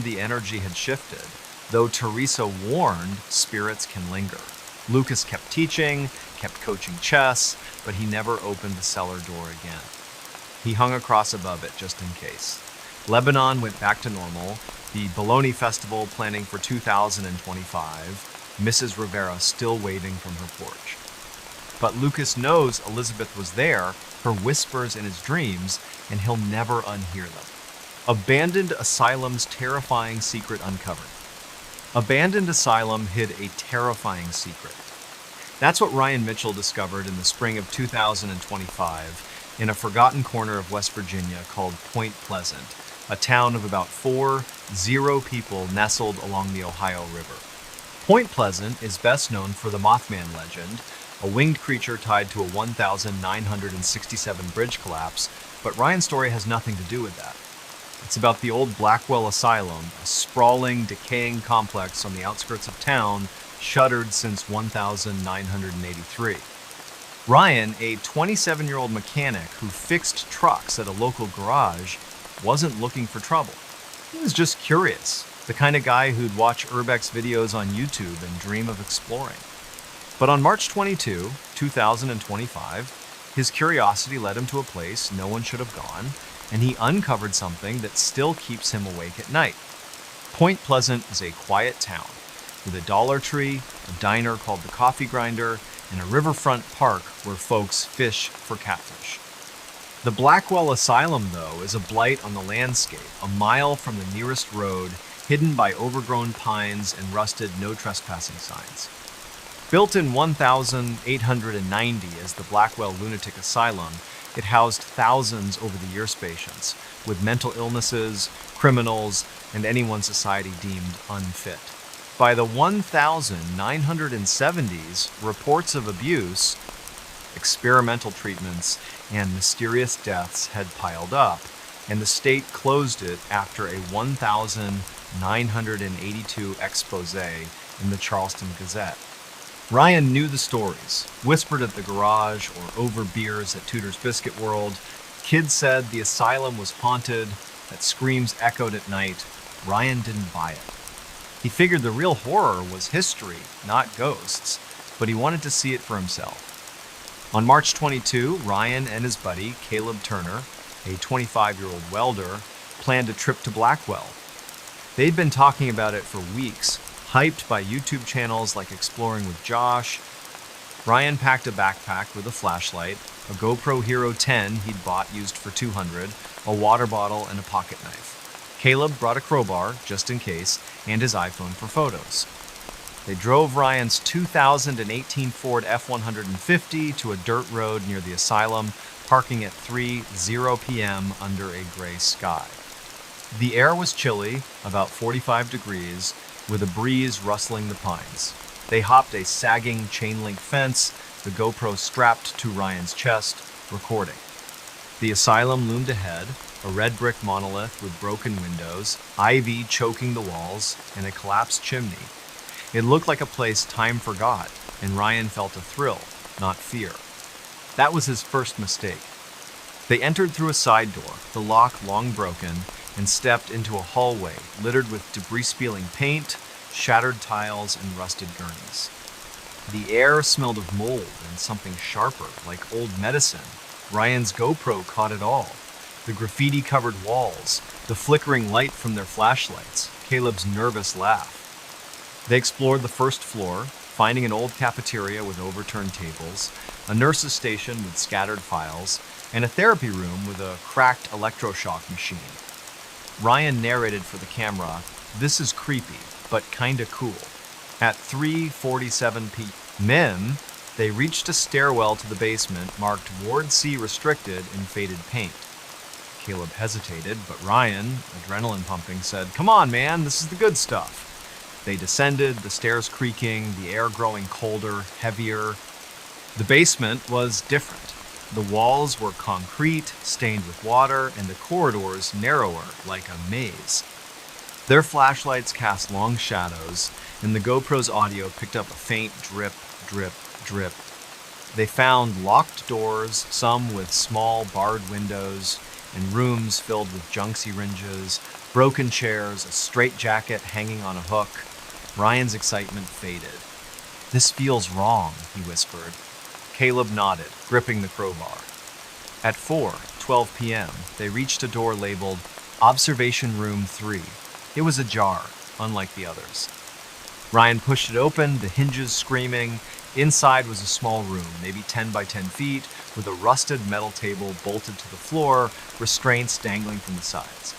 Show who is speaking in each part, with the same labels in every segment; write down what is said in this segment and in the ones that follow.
Speaker 1: the energy had shifted. Though Teresa warned, spirits can linger. Lucas kept teaching, kept coaching chess, but he never opened the cellar door again. He hung a cross above it just in case. Lebanon went back to normal, the Bologna Festival planning for 2025, Mrs. Rivera still waving from her porch. But Lucas knows Elizabeth was there, her whispers in his dreams, and he'll never unhear them. Abandoned Asylum's terrifying secret uncovered. Abandoned Asylum hid a terrifying secret. That's what Ryan Mitchell discovered in the spring of 2025 in a forgotten corner of West Virginia called Point Pleasant, a town of about 40 people nestled along the Ohio River. Point Pleasant is best known for the Mothman legend, a winged creature tied to a 1967 bridge collapse, but Ryan's story has nothing to do with that. It's about the old Blackwell Asylum, a sprawling, decaying complex on the outskirts of town, shuttered since 1983. Ryan, a 27-year-old mechanic who fixed trucks at a local garage, wasn't looking for trouble. He was just curious, the kind of guy who'd watch Urbex videos on YouTube and dream of exploring. But on March 22, 2025, his curiosity led him to a place no one should have gone, and he uncovered something that still keeps him awake at night. Point Pleasant is a quiet town, with a Dollar Tree, a diner called the Coffee Grinder, and a riverfront park where folks fish for catfish. The Blackwell Asylum, though, is a blight on the landscape, a mile from the nearest road, hidden by overgrown pines and rusted no trespassing signs. Built in 1890 as the Blackwell Lunatic Asylum, it housed thousands over the years patients, with mental illnesses, criminals, and anyone society deemed unfit. By the 1970s, reports of abuse, experimental treatments, and mysterious deaths had piled up, and the state closed it after a 1982 expose in the Charleston Gazette. Ryan knew the stories, whispered at the garage or over beers at Tudor's Biscuit World. Kids said the asylum was haunted, that screams echoed at night. Ryan didn't buy it. He figured the real horror was history, not ghosts, but he wanted to see it for himself. On March 22, Ryan and his buddy, Caleb Turner, a 25-year-old welder, planned a trip to Blackwell. They'd been talking about it for weeks, hyped by YouTube channels like Exploring with Josh. Ryan packed a backpack with a flashlight, a GoPro Hero 10 he'd bought used for $200, a water bottle, and a pocket knife. Caleb brought a crowbar, just in case, and his iPhone for photos. They drove Ryan's 2018 Ford F-150 to a dirt road near the asylum, parking at 3:00 p.m. under a gray sky. The air was chilly, about 45 degrees, with a breeze rustling the pines. They hopped a sagging chain-link fence, the GoPro strapped to Ryan's chest, recording. The asylum loomed ahead, a red brick monolith with broken windows, ivy choking the walls, and a collapsed chimney. It looked like a place time forgot, and Ryan felt a thrill, not fear. That was his first mistake. They entered through a side door, the lock long broken, and stepped into a hallway littered with debris-spilling paint, shattered tiles, and rusted gurneys. The air smelled of mold and something sharper, like old medicine. Ryan's GoPro caught it all. The graffiti-covered walls, the flickering light from their flashlights, Caleb's nervous laugh. They explored the first floor, finding an old cafeteria with overturned tables, a nurse's station with scattered files, and a therapy room with a cracked electroshock machine. Ryan narrated for the camera, "This is creepy, but kinda cool." At 3:47 p.m., they reached a stairwell to the basement marked Ward C restricted in faded paint. Caleb hesitated, but Ryan, adrenaline pumping, said, "Come on, man, this is the good stuff." They descended, the stairs creaking, the air growing colder, heavier. The basement was different. The walls were concrete, stained with water, and the corridors narrower, like a maze. Their flashlights cast long shadows, and the GoPro's audio picked up a faint drip, drip, drip. They found locked doors, some with small barred windows, and rooms filled with junk syringes, broken chairs, a straitjacket hanging on a hook. Ryan's excitement faded. "This feels wrong," he whispered. Caleb nodded, gripping the crowbar. At 4:12 p.m., they reached a door labeled Observation Room 3. It was ajar, unlike the others. Ryan pushed it open, the hinges screaming. Inside was a small room, maybe 10 by 10 feet, with a rusted metal table bolted to the floor, restraints dangling from the sides.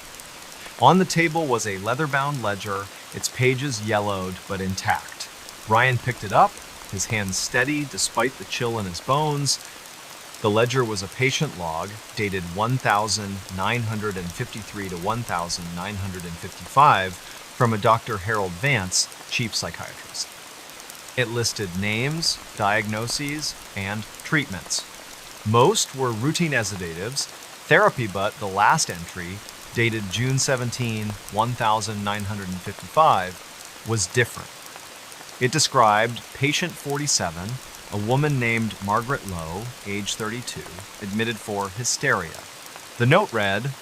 Speaker 1: On the table was a leather-bound ledger, its pages yellowed but intact. Ryan picked it up, his hands steady despite the chill in his bones. The ledger was a patient log, dated 1953 to 1955, from a Dr. Harold Vance, chief psychiatrist. It listed names, diagnoses, and treatments. Most were routine sedatives, therapy, but the last entry, dated June 17, 1955, was different. It described patient 47, a woman named Margaret Lowe, age 32, admitted for hysteria. The note read,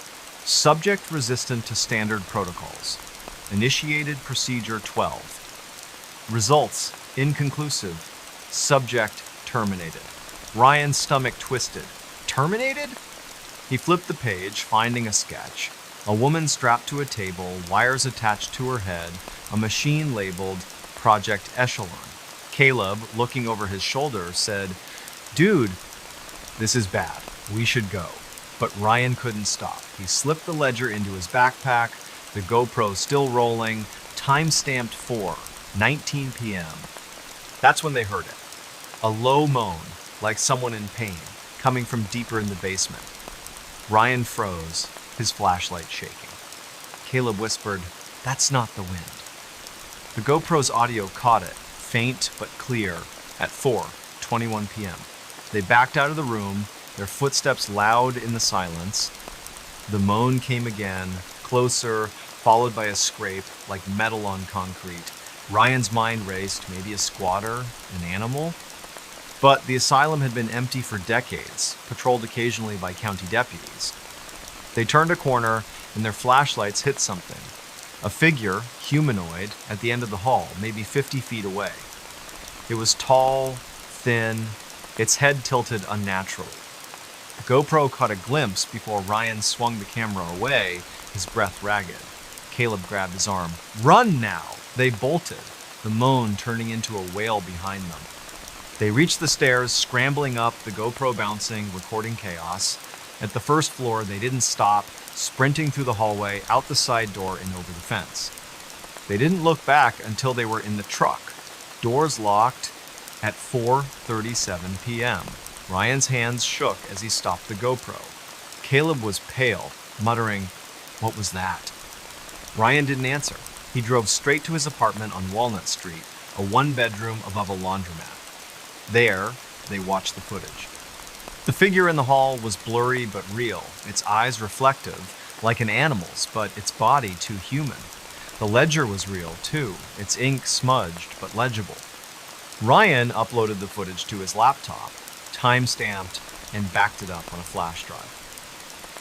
Speaker 1: "Subject resistant to standard protocols. Initiated procedure 12. Results inconclusive. Subject terminated." Ryan's stomach twisted. Terminated? He flipped the page, finding a sketch. A woman strapped to a table, wires attached to her head, a machine labeled Project Echelon. Caleb, looking over his shoulder, said, "Dude, this is bad. We should go." But Ryan couldn't stop. He slipped the ledger into his backpack, the GoPro still rolling, time-stamped 4:19 p.m. That's when they heard it. A low moan, like someone in pain, coming from deeper in the basement. Ryan froze, his flashlight shaking. Caleb whispered, "That's not the wind." The GoPro's audio caught it, faint but clear, at 4:21 p.m. They backed out of the room, their footsteps loud in the silence. The moan came again, closer, followed by a scrape like metal on concrete. Ryan's mind raced, maybe a squatter, an animal? But the asylum had been empty for decades, patrolled occasionally by county deputies. They turned a corner, and their flashlights hit something. A figure, humanoid, at the end of the hall, maybe 50 feet away. It was tall, thin, its head tilted unnaturally. The GoPro caught a glimpse before Ryan swung the camera away, his breath ragged. Caleb grabbed his arm. "Run now!" They bolted, the moan turning into a wail behind them. They reached the stairs, scrambling up, the GoPro bouncing, recording chaos. At the first floor, they didn't stop, sprinting through the hallway, out the side door, and over the fence. They didn't look back until they were in the truck. Doors locked at 4:37 p.m. Ryan's hands shook as he stopped the GoPro. Caleb was pale, muttering, "What was that?" Ryan didn't answer. He drove straight to his apartment on Walnut Street, a one-bedroom above a laundromat. There, they watched the footage. The figure in the hall was blurry but real, its eyes reflective, like an animal's, but its body too human. The ledger was real, too, its ink smudged but legible. Ryan uploaded the footage to his laptop, time-stamped, and backed it up on a flash drive.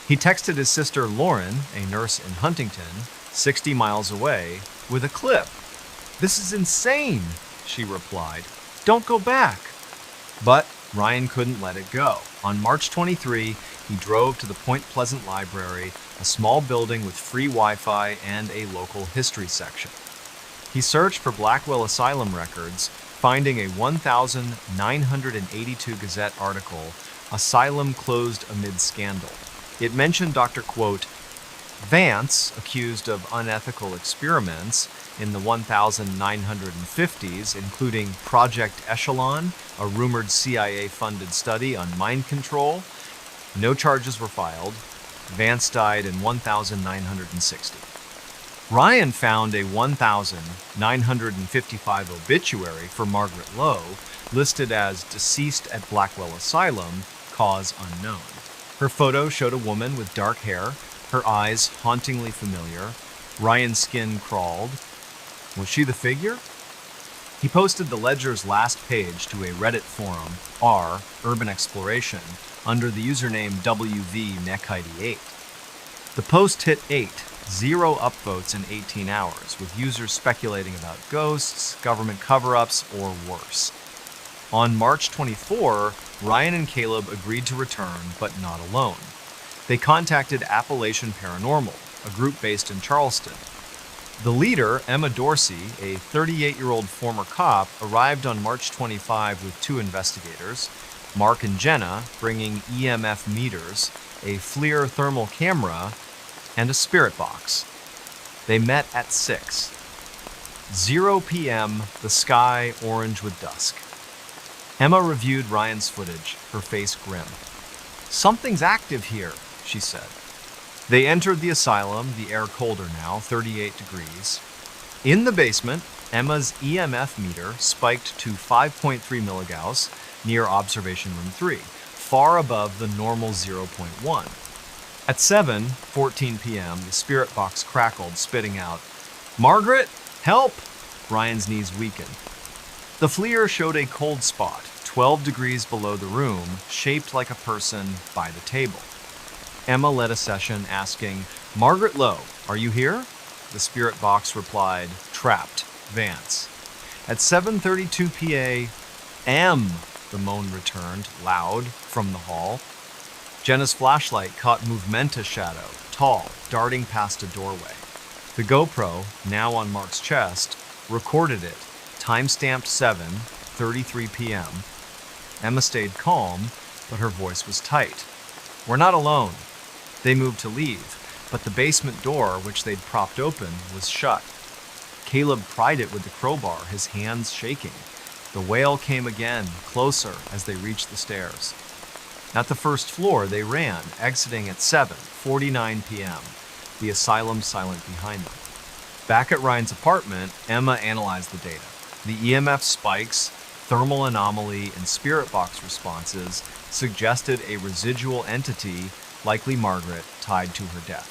Speaker 1: He texted his sister Lauren, a nurse in Huntington, 60 miles away, with a clip. "This is insane," she replied. "Don't go back." But Ryan couldn't let it go. On March 23, he drove to the Point Pleasant Library, a small building with free Wi-Fi and a local history section. He searched for Blackwell Asylum records, finding a 1982 Gazette article, "Asylum Closed Amid Scandal." It mentioned Dr. Vance, accused of unethical experiments in the 1950s, including Project Echelon, a rumored CIA-funded study on mind control. No charges were filed. Vance died in 1960. Ryan found a 1955 obituary for Margaret Lowe, listed as deceased at Blackwell Asylum, cause unknown. Her photo showed a woman with dark hair, her eyes hauntingly familiar. Ryan's skin crawled. Was she the figure? He posted the ledger's last page to a Reddit forum, r Urban Exploration, under the username WVMech88. The post hit 0 upvotes in 18 hours, with users speculating about ghosts, government cover-ups, or worse. On March 24, Ryan and Caleb agreed to return, but not alone. They contacted Appalachian Paranormal, a group based in Charleston. The leader, Emma Dorsey, a 38-year-old former cop, arrived on March 25 with 2 investigators, Mark and Jenna, bringing EMF meters, a FLIR thermal camera, and a spirit box. They met at 0 p.m., the sky orange with dusk. Emma reviewed Ryan's footage, her face grim. "Something's active here," she said. They entered the asylum, the air colder now, 38 degrees. In the basement, Emma's EMF meter spiked to 5.3 milligauss near observation room 3, far above the normal 0.1. At 7:14 p.m., the spirit box crackled, spitting out, "Margaret, help!" Ryan's knees weakened. The FLIR showed a cold spot, 12 degrees below the room, shaped like a person by the table. Emma led a session asking, "Margaret Lowe, are you here?" The spirit box replied, "Trapped, Vance." At 7:32 p.m., the moan returned, loud, from the hall. Jenna's flashlight caught Movementa shadow, tall, darting past a doorway. The GoPro, now on Mark's chest, recorded it, time-stamped 7:33 p.m. Emma stayed calm, but her voice was tight. "We're not alone." They moved to leave, but the basement door, which they'd propped open, was shut. Caleb pried it with the crowbar, his hands shaking. The wail came again, closer, as they reached the stairs. At the first floor, they ran, exiting at 7:49 p.m., the asylum silent behind them. Back at Ryan's apartment, Emma analyzed the data. The EMF spikes, thermal anomaly, and spirit box responses suggested a residual entity, likely Margaret, tied to her death.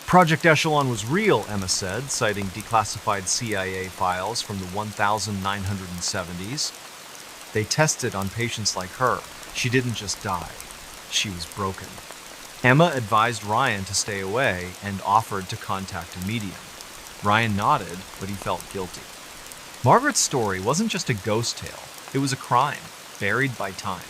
Speaker 1: Project Echelon was real, Emma said, citing declassified CIA files from the 1970s. They tested on patients like her. She didn't just die. She was broken. Emma advised Ryan to stay away and offered to contact a medium. Ryan nodded, but he felt guilty. Margaret's story wasn't just a ghost tale. It was a crime, buried by time.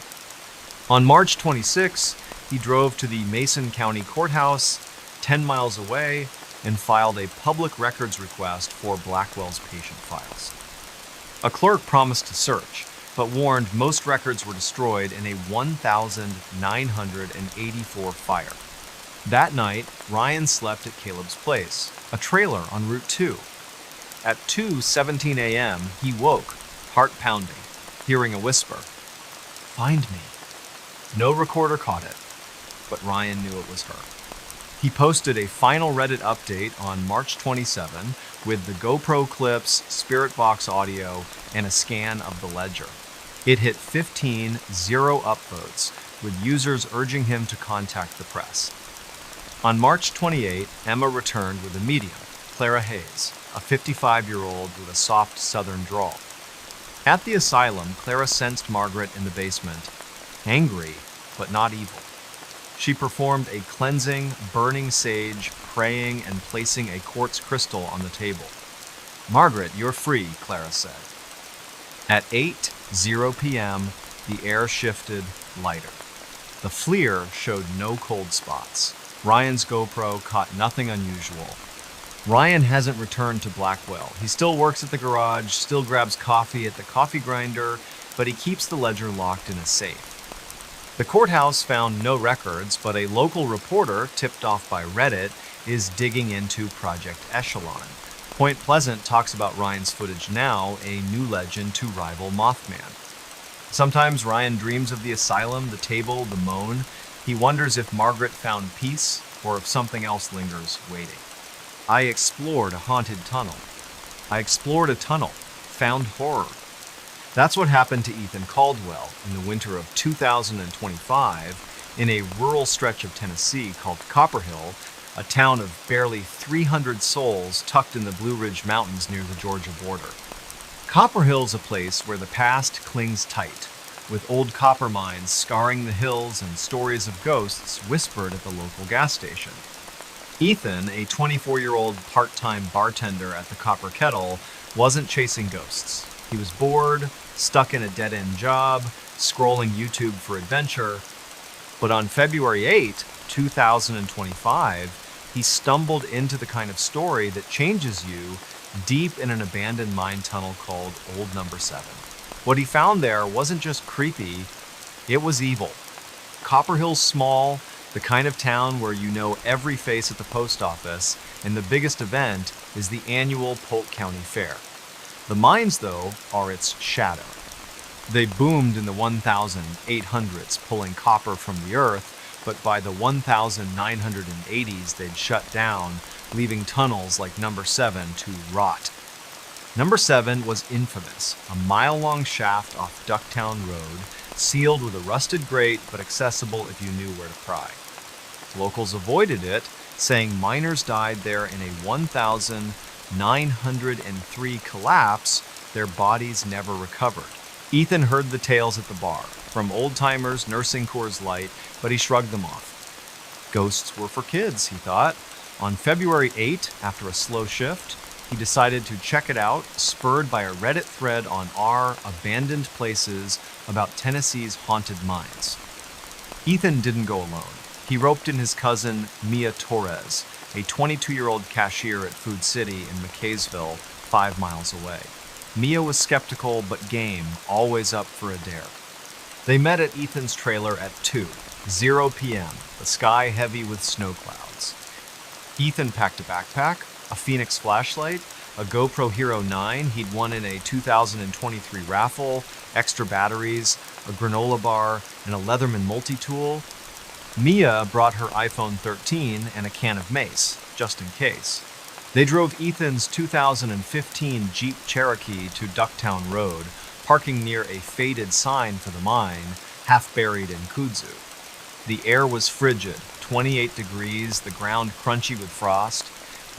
Speaker 1: On March 26, he drove to the Mason County Courthouse, 10 miles away, and filed a public records request for Blackwell's patient files. A clerk promised to search, but warned most records were destroyed in a 1,984 fire. That night, Ryan slept at Caleb's place, a trailer on Route 2. At 2:17 a.m., he woke, heart pounding, hearing a whisper, "Find me." No recorder caught it, but Ryan knew it was her. He posted a final Reddit update on March 27 with the GoPro clips, spirit box audio, and a scan of the ledger. It hit 15 upvotes, with users urging him to contact the press. On March 28, Emma returned with a medium, Clara Hayes, a 55-year-old with a soft southern drawl. At the asylum, Clara sensed Margaret in the basement, angry, but not evil. She performed a cleansing, burning sage, praying, and placing a quartz crystal on the table. "Margaret, you're free," Clara said. At 8:00 p.m., the air shifted lighter. The FLIR showed no cold spots. Ryan's GoPro caught nothing unusual. Ryan hasn't returned to Blackwell. He still works at the garage, still grabs coffee at the coffee grinder, but he keeps the ledger locked in a safe. The courthouse found no records, but a local reporter, tipped off by Reddit, is digging into Project Echelon. Point Pleasant talks about Ryan's footage now, a new legend to rival Mothman. Sometimes Ryan dreams of the asylum, the table, the moan. He wonders if Margaret found peace or if something else lingers waiting. I explored a haunted tunnel. I explored a tunnel, found horror. That's what happened to Ethan Caldwell in the winter of 2025 in a rural stretch of Tennessee called Copperhill, a town of barely 300 souls tucked in the Blue Ridge Mountains near the Georgia border. Copperhill's a place where the past clings tight, with old copper mines scarring the hills and stories of ghosts whispered at the local gas station. Ethan, a 24-year-old part-time bartender at the Copper Kettle, wasn't chasing ghosts. He was bored, stuck in a dead-end job, scrolling YouTube for adventure. But on February 8, 2025, he stumbled into the kind of story that changes you deep in an abandoned mine tunnel called Old Number 7. What he found there wasn't just creepy, it was evil. Copper Hill's small, the kind of town where you know every face at the post office, and the biggest event is the annual Polk County Fair. The mines, though, are its shadow. They boomed in the 1800s, pulling copper from the earth, but by the 1980s they'd shut down, leaving tunnels like Number 7 to rot. Number 7 was infamous, a mile-long shaft off Ducktown Road, sealed with a rusted grate but accessible if you knew where to pry. Locals avoided it, saying miners died there in a 1903 collapse, their bodies never recovered. Ethan heard the tales at the bar, from old-timers nursing Coors Light, but he shrugged them off. Ghosts were for kids, he thought. On February 8, after a slow shift, he decided to check it out, spurred by a Reddit thread on r abandoned places about Tennessee's haunted mines. Ethan didn't go alone. He roped in his cousin, Mia Torres, a 22-year-old cashier at Food City in McKaysville, 5 miles away. Mia was skeptical but game, always up for a dare. They met at Ethan's trailer at 2:00 p.m., the sky heavy with snow clouds. Ethan packed a backpack, a Phoenix flashlight, a GoPro Hero 9 he'd won in a 2023 raffle, extra batteries, a granola bar, and a Leatherman multi-tool. Mia brought her iPhone 13 and a can of mace, just in case. They drove Ethan's 2015 Jeep Cherokee to Ducktown Road, parking near a faded sign for the mine, half buried in kudzu. The air was frigid, 28 degrees, the ground crunchy with frost.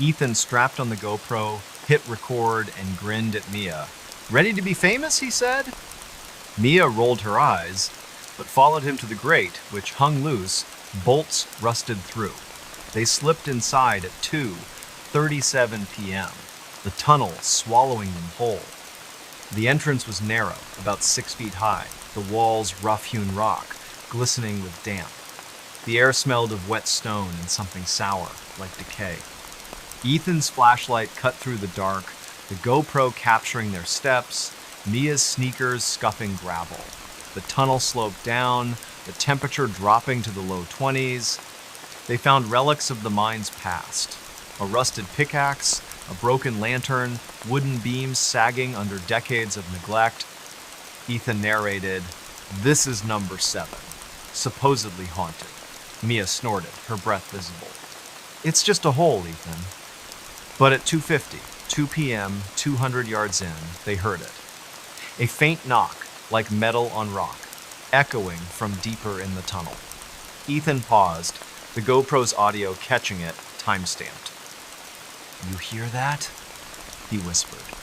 Speaker 1: Ethan strapped on the GoPro, hit record, and grinned at Mia. "Ready to be famous?" he said. Mia rolled her eyes, but followed him to the grate, which hung loose, bolts rusted through. They slipped inside at 2:37 p.m., the tunnel swallowing them whole. The entrance was narrow, about 6 feet high, the walls rough-hewn rock, glistening with damp. The air smelled of wet stone and something sour, like decay. Ethan's flashlight cut through the dark, the GoPro capturing their steps, Mia's sneakers scuffing gravel. The tunnel sloped down, the temperature dropping to the low 20s. They found relics of the mine's past. A rusted pickaxe, a broken lantern, wooden beams sagging under decades of neglect. Ethan narrated, "This is Number 7, supposedly haunted." Mia snorted, her breath visible. "It's just a hole, Ethan." But at 2 p.m., 200 yards in, they heard it. A faint knock, like metal on rock, echoing from deeper in the tunnel. Ethan paused, the GoPro's audio catching it, time-stamped. "You hear that?" he whispered.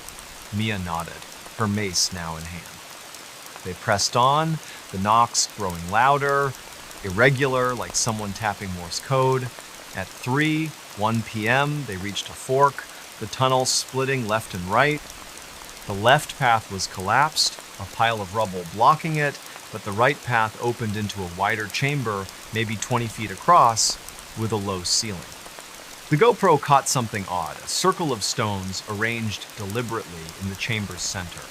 Speaker 1: Mia nodded, her mace now in hand. They pressed on, the knocks growing louder, irregular, like someone tapping Morse code. At 1 p.m., they reached a fork, the tunnel splitting left and right. The left path was collapsed, a pile of rubble blocking it, but the right path opened into a wider chamber, maybe 20 feet across, with a low ceiling. The GoPro caught something odd, a circle of stones arranged deliberately in the chamber's center.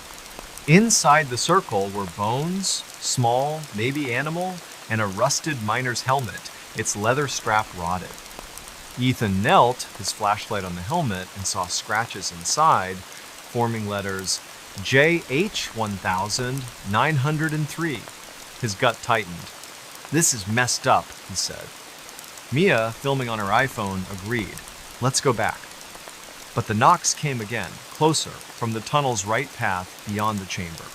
Speaker 1: Inside the circle were bones, small, maybe animal, and a rusted miner's helmet, its leather strap rotted. Ethan knelt, his flashlight on the helmet, and saw scratches inside, forming letters JH1903. His gut tightened. "This is messed up," he said. Mia, filming on her iPhone, agreed. "Let's go back." But the knocks came again, closer, from the tunnel's right path beyond the chamber.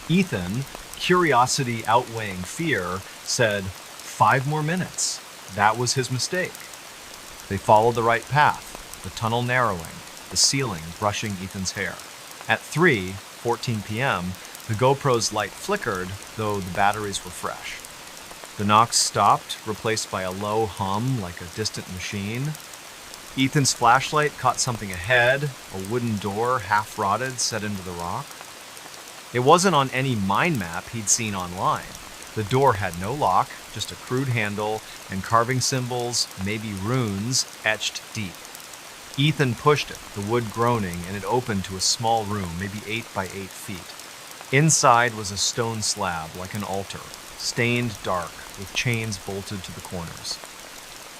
Speaker 1: Ethan, curiosity outweighing fear, said, 5 more minutes. That was his mistake. They followed the right path, the tunnel narrowing, the ceiling brushing Ethan's hair. At 3:14 p.m., the GoPro's light flickered, though the batteries were fresh. The knocks stopped, replaced by a low hum like a distant machine. Ethan's flashlight caught something ahead, a wooden door, half rotted, set into the rock. It wasn't on any mind map he'd seen online. The door had no lock, just a crude handle and carving symbols, maybe runes, etched deep. Ethan pushed it, the wood groaning, and it opened to a small room, maybe 8 by 8 feet. Inside was a stone slab, like an altar, stained dark, with chains bolted to the corners.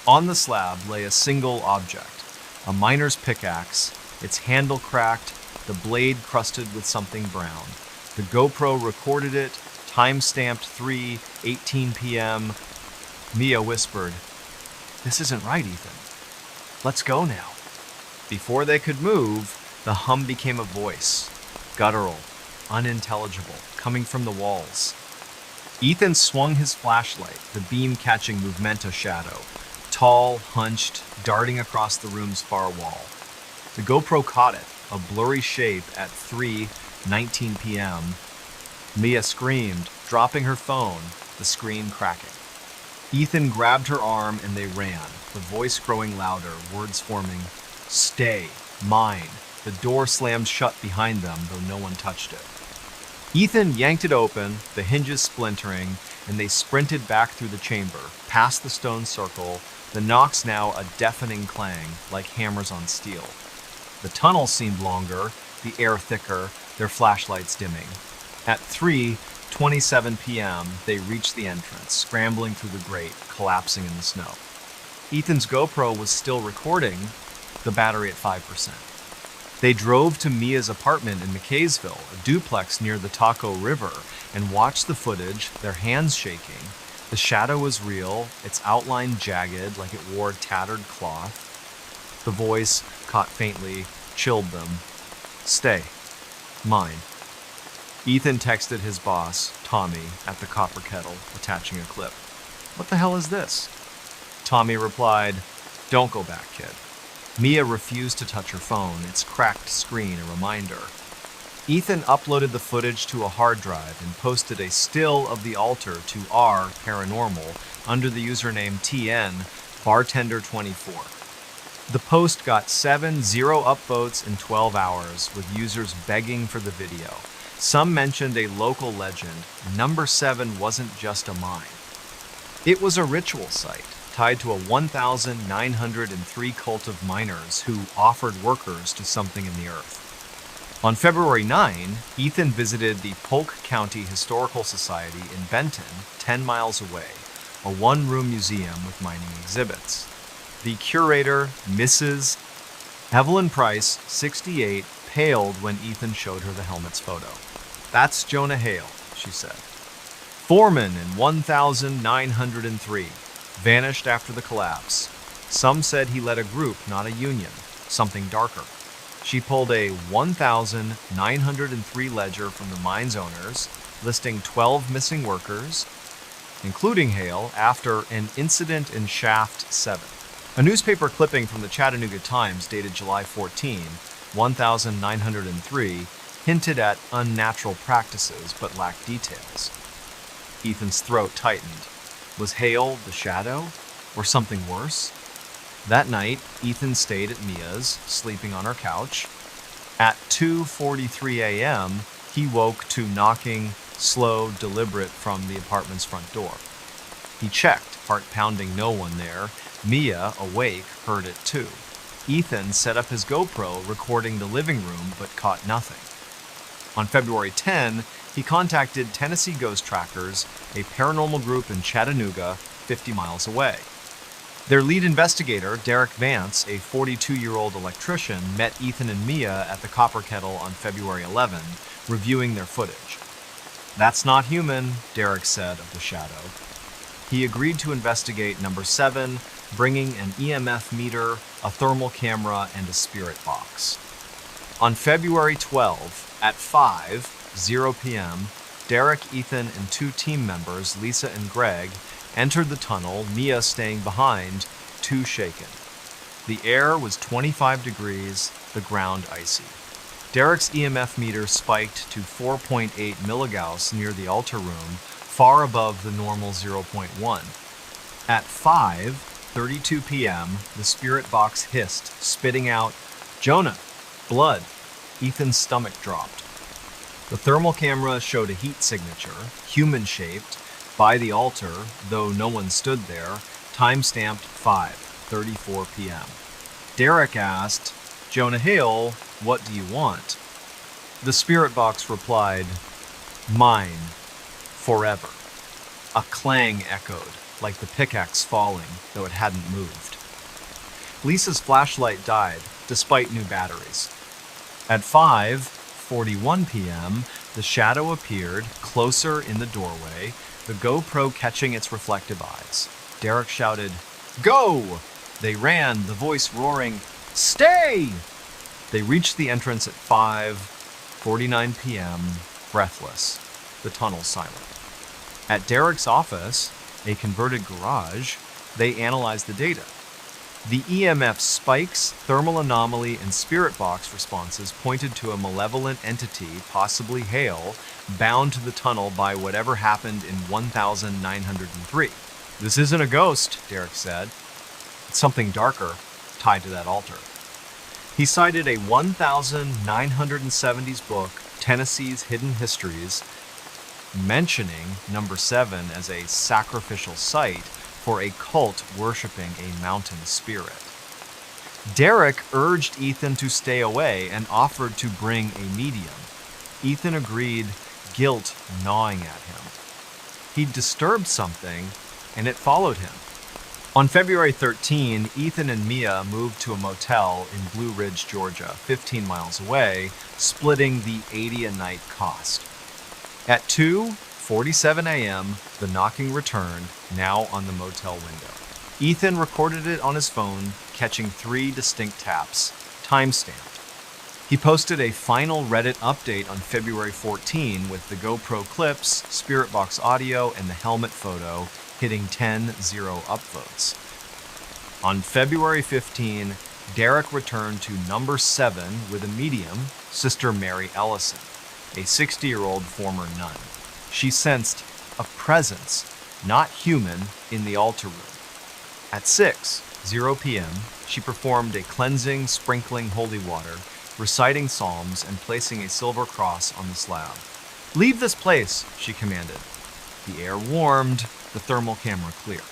Speaker 1: On the slab lay a single object, a miner's pickaxe, its handle cracked, the blade crusted with something brown. The GoPro recorded it, time-stamped 3:18 p.m. Mia whispered, "This isn't right, Ethan. Let's go now." Before they could move, the hum became a voice, guttural, unintelligible, coming from the walls. Ethan swung his flashlight, the beam catching Movemento shadow, tall, hunched, darting across the room's far wall. The GoPro caught it, a blurry shape at 3:19 p.m. Mia screamed, dropping her phone, the screen cracking. Ethan grabbed her arm and they ran, the voice growing louder, words forming, "Stay, mine." The door slammed shut behind them, though no one touched it. Ethan yanked it open, the hinges splintering, and they sprinted back through the chamber, past the stone circle, the knocks now a deafening clang, like hammers on steel. The tunnel seemed longer, the air thicker, their flashlights dimming. At 3:27 p.m., they reached the entrance, scrambling through the grate, collapsing in the snow. Ethan's GoPro was still recording, the battery at 5%. They drove to Mia's apartment in McKaysville, a duplex near the Taco River, and watched the footage, their hands shaking. The shadow was real, its outline jagged like it wore tattered cloth. The voice, caught faintly, chilled them. "Stay. Mine." Ethan texted his boss, Tommy, at the copper kettle, attaching a clip. "What the hell is this?" Tommy replied, "Don't go back, kid." Mia refused to touch her phone, its cracked screen a reminder. Ethan uploaded the footage to a hard drive and posted a still of the altar to R Paranormal under the username TN Bartender24. The post got 7 upvotes in 12 hours, with users begging for the video. Some mentioned a local legend, number 7 wasn't just a mine. It was a ritual site, tied to a 1,903 cult of miners who offered workers to something in the earth. On February 9, Ethan visited the Polk County Historical Society in Benton, 10 miles away, a one-room museum with mining exhibits. The curator, Mrs. Evelyn Price, 68, paled when Ethan showed her the helmet's photo. "That's Jonah Hale," she said. "Foreman in 1,903. Vanished after the collapse. Some said he led a group, not a union, something darker." She pulled a 1,903 ledger from the mine's owners, listing 12 missing workers, including Hale, after an incident in Shaft 7. A newspaper clipping from the Chattanooga Times dated July 14, 1,903, hinted at unnatural practices but lacked details. Ethan's throat tightened. Was Hale the shadow, or something worse? That night, Ethan stayed at Mia's, sleeping on her couch. At 2:43 a.m., he woke to knocking, slow, deliberate, from the apartment's front door. He checked, heart pounding, no one there. Mia, awake, heard it too. Ethan set up his GoPro, recording the living room, but caught nothing. On February 10, he contacted Tennessee Ghost Trackers, a paranormal group in Chattanooga, 50 miles away. Their lead investigator, Derek Vance, a 42-year-old electrician, met Ethan and Mia at the Copper Kettle on February 11, reviewing their footage. "That's not human," Derek said of the shadow. He agreed to investigate number 7, bringing an EMF meter, a thermal camera, and a spirit box. On February 12, at 5:00 p.m., Derek, Ethan, and 2 team members, Lisa and Greg, entered the tunnel, Mia staying behind, too shaken. The air was 25 degrees, the ground icy. Derek's EMF meter spiked to 4.8 milligauss near the altar room, far above the normal 0.1. At 5, 5:32 p.m., the spirit box hissed, spitting out, "Jonah, blood." Ethan's stomach dropped. The thermal camera showed a heat signature, human-shaped, by the altar, though no one stood there, time-stamped 5:34 p.m. Derek asked, "Jonah Hale, what do you want?" The spirit box replied, "Mine, forever." A clang echoed, like the pickaxe falling, though it hadn't moved. Lisa's flashlight died, despite new batteries. At 5:41 p.m., the shadow appeared, closer in the doorway, the GoPro catching its reflective eyes. Derek shouted, "Go!" They ran, the voice roaring, "Stay!" They reached the entrance at 5:49 p.m., breathless, the tunnel silent. At Derek's office, a converted garage, they analyzed the data. The EMF spikes, thermal anomaly, and spirit box responses pointed to a malevolent entity, possibly Hale, bound to the tunnel by whatever happened in 1903. "This isn't a ghost," Derek said. "It's something darker, tied to that altar." He cited a 1970s book, Tennessee's Hidden Histories, mentioning number 7 as a sacrificial site for a cult worshiping a mountain spirit. Derek urged Ethan to stay away and offered to bring a medium. Ethan agreed, guilt gnawing at him. He'd disturbed something, and it followed him. On February 13, Ethan and Mia moved to a motel in Blue Ridge, Georgia, 15 miles away, splitting the $80 a night cost. At 2:47 a.m., the knocking returned, now on the motel window. Ethan recorded it on his phone, catching 3 distinct taps, time-stamped. He posted a final Reddit update on February 14 with the GoPro clips, spirit box audio, and the helmet photo, hitting 10-0 upvotes. On February 15, Derek returned to number 7 with a medium, Sister Mary Ellison, a 60-year-old former nun. She sensed a presence, not human, in the altar room. At 6:00 p.m., she performed a cleansing, sprinkling holy water, reciting psalms, and placing a silver cross on the slab. "Leave this place," she commanded. The air warmed, the thermal camera clear.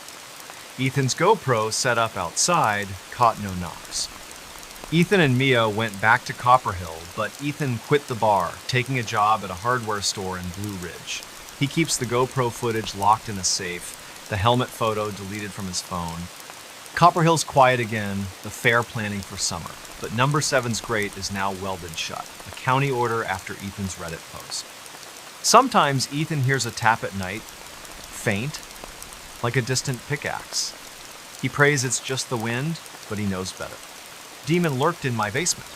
Speaker 1: Ethan's GoPro, set up outside, caught no knocks. Ethan and Mia went back to Copperhill, but Ethan quit the bar, taking a job at a hardware store in Blue Ridge. He keeps the GoPro footage locked in a safe, the helmet photo deleted from his phone. Copperhill's quiet again, the fair planning for summer, but number 7's grate is now welded shut, a county order after Ethan's Reddit post. Sometimes Ethan hears a tap at night, faint, like a distant pickaxe. He prays it's just the wind, but he knows better. "Demon lurked in my basement."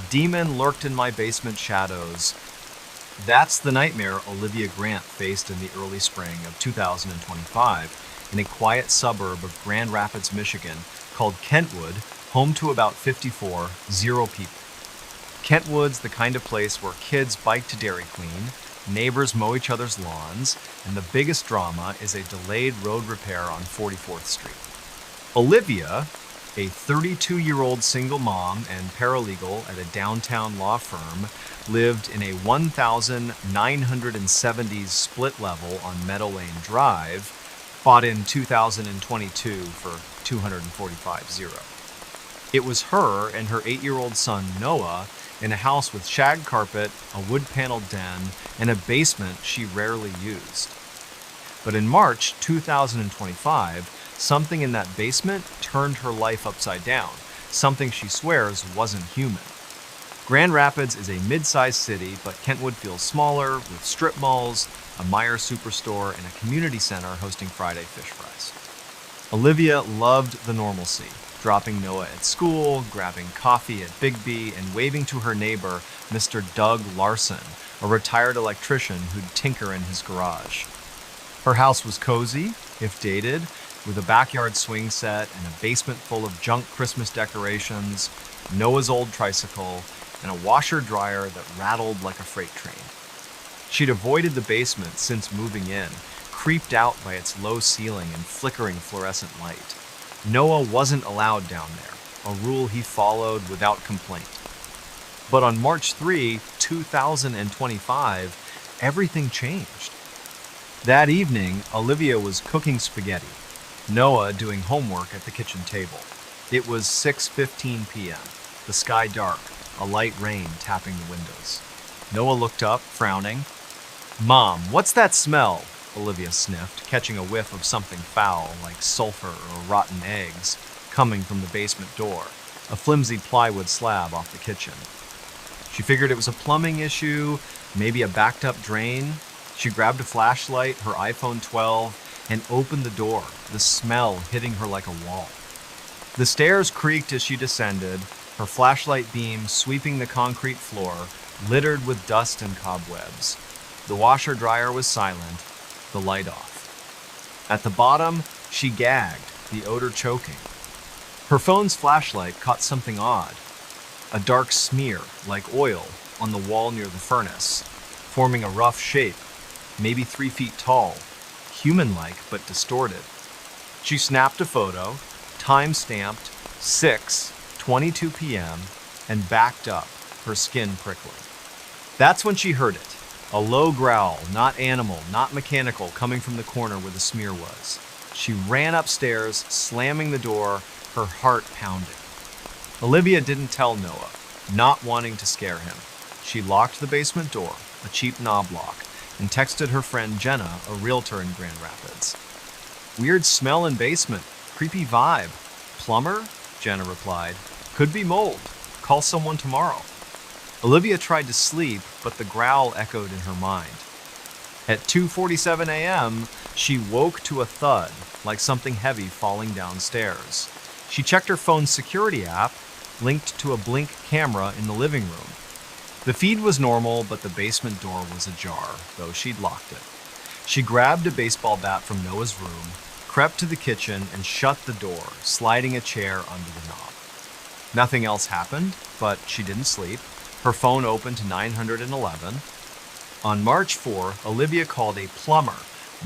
Speaker 1: Demon lurked in my basement shadows. That's the nightmare Olivia Grant faced in the early spring of 2025 in a quiet suburb of Grand Rapids, Michigan, called Kentwood, home to about 54 people. Kentwood's the kind of place where kids bike to Dairy Queen, neighbors mow each other's lawns, and the biggest drama is a delayed road repair on 44th Street. Olivia, a 32-year-old single mom and paralegal at a downtown law firm, lived in a 1,970s split level on Meadow Lane Drive, bought in 2022 for $245,000. It was her and her 8-year-old son Noah in a house with shag carpet, a wood-paneled den, and a basement she rarely used. But in March 2025, something in that basement turned her life upside down, something she swears wasn't human. Grand Rapids is a mid-sized city, but Kentwood feels smaller, with strip malls, a Meijer superstore, and a community center hosting Friday fish fries. Olivia loved the normalcy, dropping Noah at school, grabbing coffee at Big B, and waving to her neighbor, Mr. Doug Larson, a retired electrician who'd tinker in his garage. Her house was cozy, if dated, with a backyard swing set and a basement full of junk Christmas decorations, Noah's old tricycle, and a washer-dryer that rattled like a freight train. She'd avoided the basement since moving in, creeped out by its low ceiling and flickering fluorescent light. Noah wasn't allowed down there, a rule he followed without complaint. But on March 3, 2025, everything changed. That evening, Olivia was cooking spaghetti, Noah doing homework at the kitchen table. It was 6:15 p.m., the sky dark, a light rain tapping the windows. Noah looked up, frowning. "Mom, what's that smell?" Olivia sniffed, catching a whiff of something foul, like sulfur or rotten eggs, coming from the basement door, a flimsy plywood slab off the kitchen. She figured it was a plumbing issue, maybe a backed-up drain. She grabbed a flashlight, her iPhone 12, and opened the door, the smell hitting her like a wall. The stairs creaked as she descended, her flashlight beam sweeping the concrete floor, littered with dust and cobwebs. The washer-dryer was silent, the light off. At the bottom, she gagged, the odor choking. Her phone's flashlight caught something odd, a dark smear, like oil, on the wall near the furnace, forming a rough shape, maybe 3 feet tall, human-like but distorted. She snapped a photo, time-stamped 6:22 p.m., and backed up, her skin prickling. That's when she heard it, a low growl, not animal, not mechanical, coming from the corner where the smear was. She ran upstairs, slamming the door, her heart pounding. Olivia didn't tell Noah, not wanting to scare him. She locked the basement door, a cheap knob lock, and texted her friend Jenna, a realtor in Grand Rapids. "Weird smell in basement, creepy vibe. Plumber?" Jenna replied. "Could be mold. Call someone tomorrow." Olivia tried to sleep, but the growl echoed in her mind. At 2:47 a.m., she woke to a thud, like something heavy falling downstairs. She checked her phone's security app, linked to a Blink camera in the living room. The feed was normal, but the basement door was ajar, though she'd locked it. She grabbed a baseball bat from Noah's room, crept to the kitchen, and shut the door, sliding a chair under the knob. Nothing else happened, but she didn't sleep. Her phone opened to 911. On March 4, Olivia called a plumber,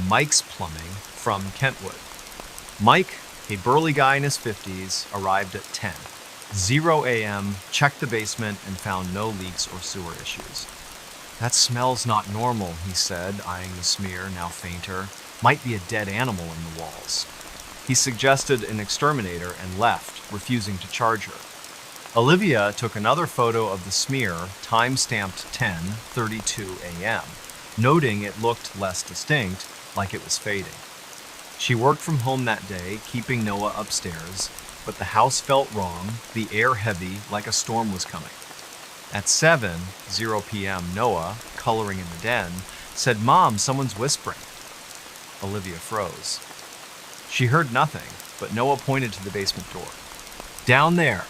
Speaker 1: Mike's Plumbing, from Kentwood. Mike, a burly guy in his 50s, arrived at 10:00 a.m., checked the basement, and found no leaks or sewer issues. "That smell's not normal," he said, eyeing the smear, now fainter. "Might be a dead animal in the walls." He suggested an exterminator and left, refusing to charge her. Olivia took another photo of the smear, time-stamped 10:32 a.m., noting it looked less distinct, like it was fading. She worked from home that day, keeping Noah upstairs, but the house felt wrong, the air heavy, like a storm was coming. At 7:00 p.m., Noah, coloring in the den, said, "Mom, someone's whispering." Olivia froze. She heard nothing, but Noah pointed to the basement door. "Down there."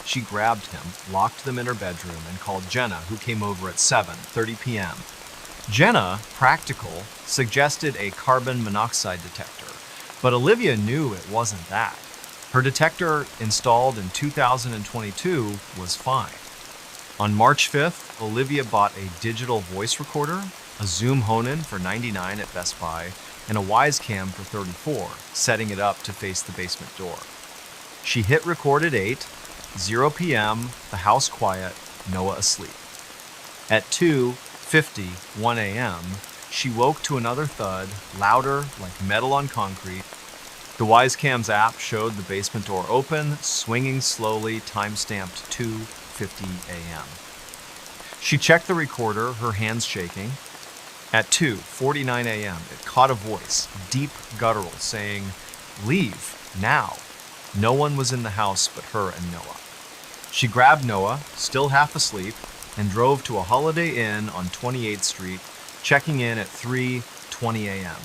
Speaker 1: She grabbed him, locked them in her bedroom, and called Jenna, who came over at 7:30 p.m. Jenna, practical, suggested a carbon monoxide detector, but Olivia knew it wasn't that. Her detector, installed in 2022, was fine. On March 5th, Olivia bought a digital voice recorder, a Zoom Honin for $99 at Best Buy, and a Wisecam for $34, setting it up to face the basement door. She hit record at 8:00 p.m., the house quiet, Noah asleep. At 2:51 a.m., she woke to another thud, louder, like metal on concrete. The Wisecam's app showed the basement door open, swinging slowly, time-stamped 2:50 a.m. She checked the recorder, her hands shaking. At 2:49 a.m., it caught a voice, deep guttural, saying, "Leave, now." No one was in the house but her and Noah. She grabbed Noah, still half asleep, and drove to a Holiday Inn on 28th Street, checking in at 3:20 a.m.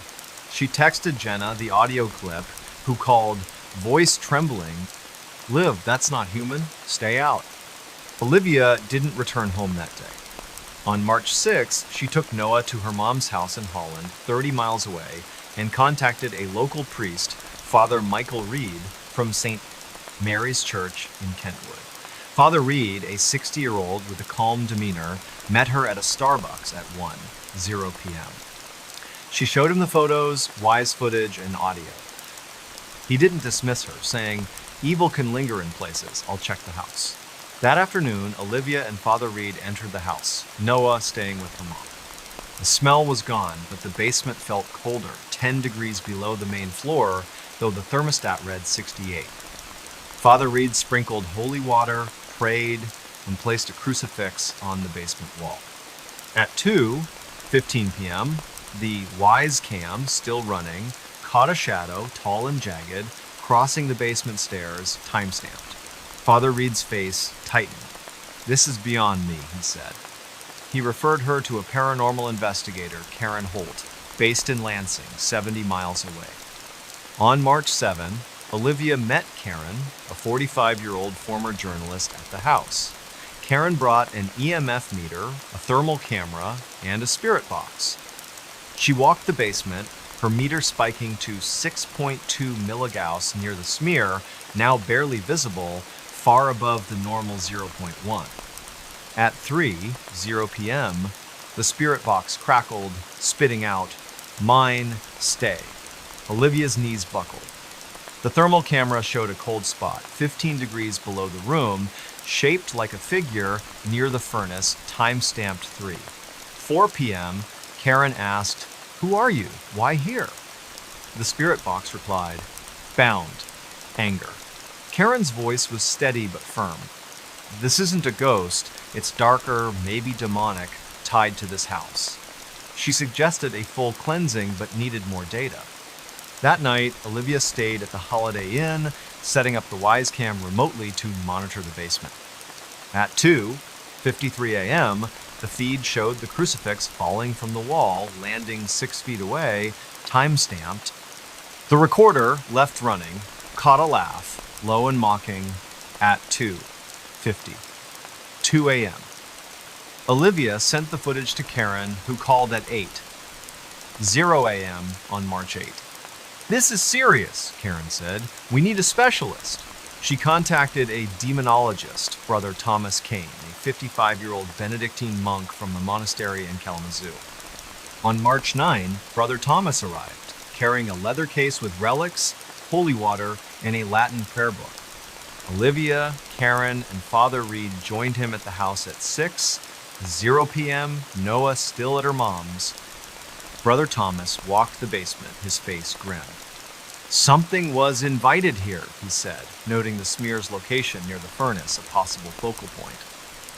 Speaker 1: She texted Jenna the audio clip, who called, voice trembling, "Liv, that's not human. Stay out." Olivia didn't return home that day. On March 6th, she took Noah to her mom's house in Holland, 30 miles away, and contacted a local priest, Father Michael Reed, from St. Mary's Church in Kentwood. Father Reed, a 60-year-old with a calm demeanor, met her at a Starbucks at 1:00 p.m. She showed him the photos, wise footage, and audio. He didn't dismiss her, saying, "Evil can linger in places. I'll check the house." That afternoon, Olivia and Father Reed entered the house, Noah staying with her mom. The smell was gone, but the basement felt colder, 10 degrees below the main floor, though the thermostat read 68. Father Reed sprinkled holy water, prayed, and placed a crucifix on the basement wall. At 2:15 p.m., the Wise cam, still running, caught a shadow, tall and jagged, crossing the basement stairs, time-stamped. Father Reed's face tightened. "This is beyond me," he said. He referred her to a paranormal investigator, Karen Holt, based in Lansing, 70 miles away. On March 7, Olivia met Karen, a 45-year-old former journalist, at the house. Karen brought an EMF meter, a thermal camera, and a spirit box. She walked the basement, her meter spiking to 6.2 milligauss near the smear, now barely visible, far above the normal 0.1. At 3:00 p.m., the spirit box crackled, spitting out, "Mine, stay." Olivia's knees buckled. The thermal camera showed a cold spot, 15 degrees below the room, shaped like a figure near the furnace, time-stamped 3. 4 p.m., Karen asked, "Who are you? Why here?" The spirit box replied, "Bound. Anger." Karen's voice was steady but firm. "This isn't a ghost. It's darker, maybe demonic, tied to this house." She suggested a full cleansing but needed more data. That night, Olivia stayed at the Holiday Inn, setting up the Wisecam remotely to monitor the basement. At 2:53 a.m., the feed showed the crucifix falling from the wall, landing 6 feet away, time-stamped. The recorder, left running, caught a laugh, low and mocking, at 2:50. 2 a.m. Olivia sent the footage to Karen, who called at 8:00 a.m. on March 8. "This is serious," Karen said. "We need a specialist." She contacted a demonologist, Brother Thomas Kane, a 55-year-old Benedictine monk from a monastery in Kalamazoo. On March 9, Brother Thomas arrived, carrying a leather case with relics, holy water, and a Latin prayer book. Olivia, Karen, and Father Reed joined him at the house at 6:00 p.m., Noah still at her mom's. Brother Thomas walked the basement, his face grim. "Something was invited here," he said, noting the smear's location near the furnace, a possible focal point.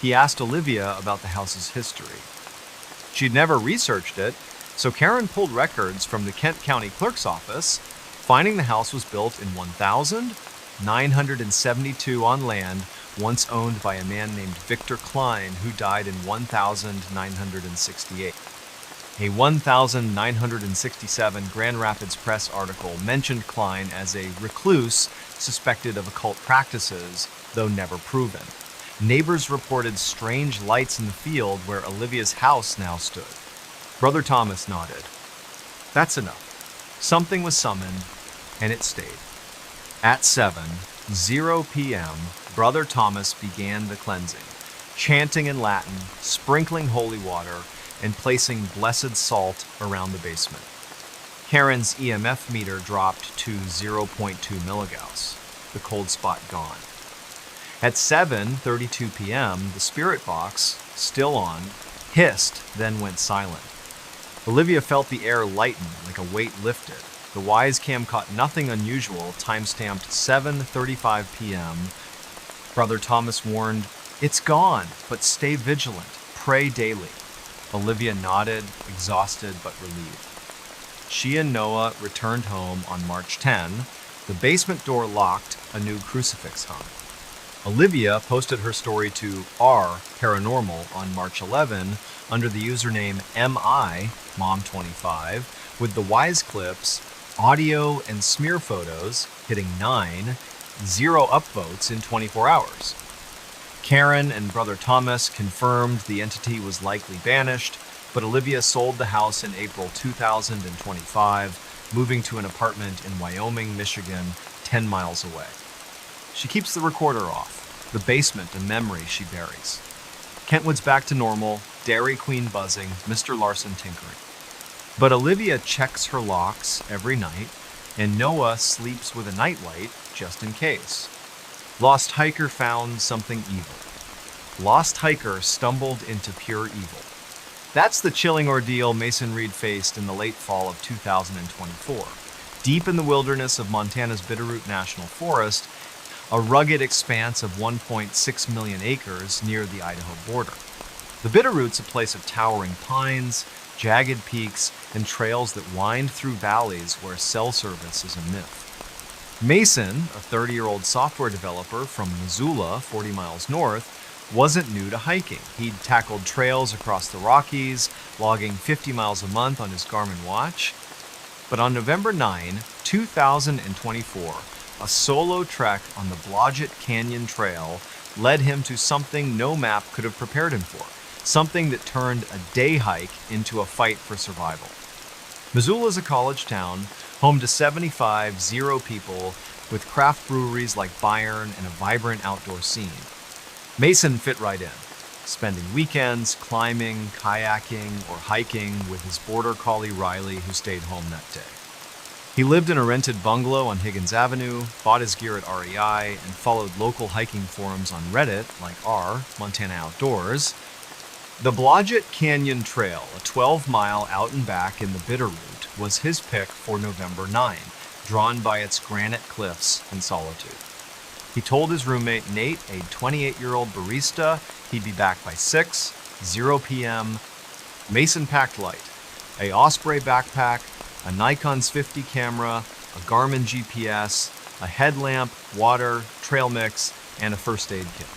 Speaker 1: He asked Olivia about the house's history. She'd never researched it, so Karen pulled records from the Kent County Clerk's office, finding the house was built in 1972 on land once owned by a man named Victor Klein, who died in 1968. A 1967 Grand Rapids Press article mentioned Klein as a recluse suspected of occult practices, though never proven. Neighbors reported strange lights in the field where Olivia's house now stood. Brother Thomas nodded. "That's enough." Something was summoned, and it stayed. At 7:00 p.m., Brother Thomas began the cleansing, chanting in Latin, sprinkling holy water, and placing blessed salt around the basement. Karen's EMF meter dropped to 0.2 milligauss, the cold spot gone. At 7:32 p.m., the spirit box, still on, hissed, then went silent. Olivia felt the air lighten like a weight lifted. The Wisecam caught nothing unusual, time-stamped 7:35 p.m. Brother Thomas warned, "It's gone, but stay vigilant. Pray daily." Olivia nodded, exhausted but relieved. She and Noah returned home on March 10. The basement door locked, a new crucifix hung. Olivia posted her story to R Paranormal on March 11 under the username MI Mom25 with the Wise clips, audio, and smear photos hitting 0 upvotes in 24 hours. Karen and Brother Thomas confirmed the entity was likely banished, but Olivia sold the house in April 2025, moving to an apartment in Wyoming, Michigan, 10 miles away. She keeps the recorder off, the basement a memory she buries. Kentwood's back to normal, Dairy Queen buzzing, Mr. Larson tinkering. But Olivia checks her locks every night, and Noah sleeps with a nightlight just in case. Lost hiker found something evil. Lost hiker stumbled into pure evil. That's the chilling ordeal Mason Reed faced in the late fall of 2024. Deep in the wilderness of Montana's Bitterroot National Forest, a rugged expanse of 1.6 million acres near the Idaho border. The Bitterroot's a place of towering pines, jagged peaks, and trails that wind through valleys where cell service is a myth. Mason, a 30-year-old software developer from Missoula, 40 miles north, wasn't new to hiking. He'd tackled trails across the Rockies, logging 50 miles a month on his Garmin watch. But on November 9, 2024, a solo trek on the Blodgett Canyon Trail led him to something no map could have prepared him for, something that turned a day hike into a fight for survival. Missoula is a college town, home to 75 zero people with craft breweries like Bayern and a vibrant outdoor scene. Mason fit right in, spending weekends climbing, kayaking, or hiking with his border collie Riley, who stayed home that day. He lived in a rented bungalow on Higgins Avenue, bought his gear at REI, and followed local hiking forums on Reddit like r, Montana Outdoors. The Blodgett Canyon Trail, a 12-mile out and back in the Bitterroot, was his pick for November 9, drawn by its granite cliffs and solitude. He told his roommate Nate, a 28-year-old barista, he'd be back by 0 p.m. Mason packed light, a Osprey backpack, a Nikon's 50 camera, a Garmin GPS, a headlamp, water, trail mix, and a first aid kit.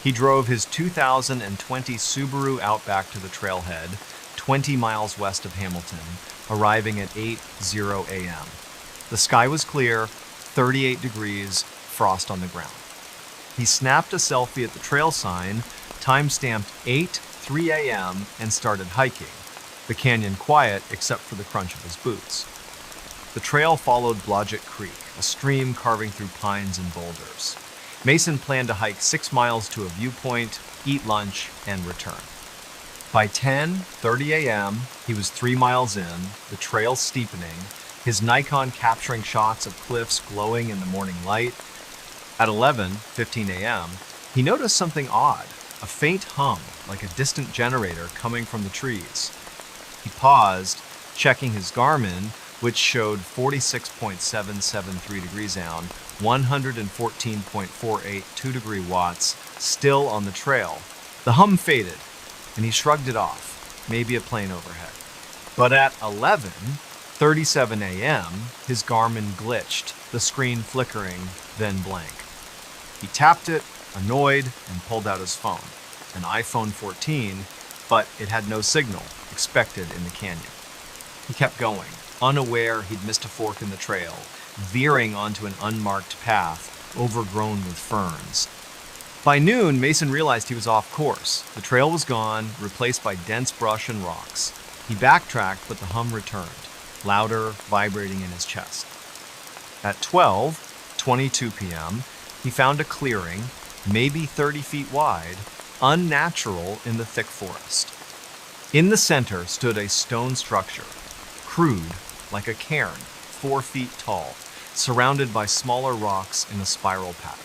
Speaker 1: He drove his 2020 Subaru Outback to the trailhead, 20 miles west of Hamilton, arriving at 8:00 a.m. The sky was clear, 38 degrees, frost on the ground. He snapped a selfie at the trail sign, time-stamped 8:03 a.m., and started hiking, the canyon quiet except for the crunch of his boots. The trail followed Blodgett Creek, a stream carving through pines and boulders. Mason planned to hike 6 miles to a viewpoint, eat lunch, and return. By 10:30 a.m., he was 3 miles in, the trail steepening, his Nikon capturing shots of cliffs glowing in the morning light. At 11:15 a.m., he noticed something odd, a faint hum, like a distant generator coming from the trees. He paused, checking his Garmin, which showed 46.773 degrees down, 114.48 2-degree watts, still on the trail. The hum faded, and he shrugged it off, maybe a plane overhead. But at 11:37 a.m., his Garmin glitched, the screen flickering, then blank. He tapped it, annoyed, and pulled out his phone, an iPhone 14, but it had no signal, expected in the canyon. He kept going, unaware he'd missed a fork in the trail, veering onto an unmarked path, overgrown with ferns. By noon, Mason realized he was off course. The trail was gone, replaced by dense brush and rocks. He backtracked, but the hum returned, louder, vibrating in his chest. At 12:22 p.m., he found a clearing, maybe 30 feet wide, unnatural in the thick forest. In the center stood a stone structure, crude, like a cairn, 4 feet tall, surrounded by smaller rocks in a spiral pattern.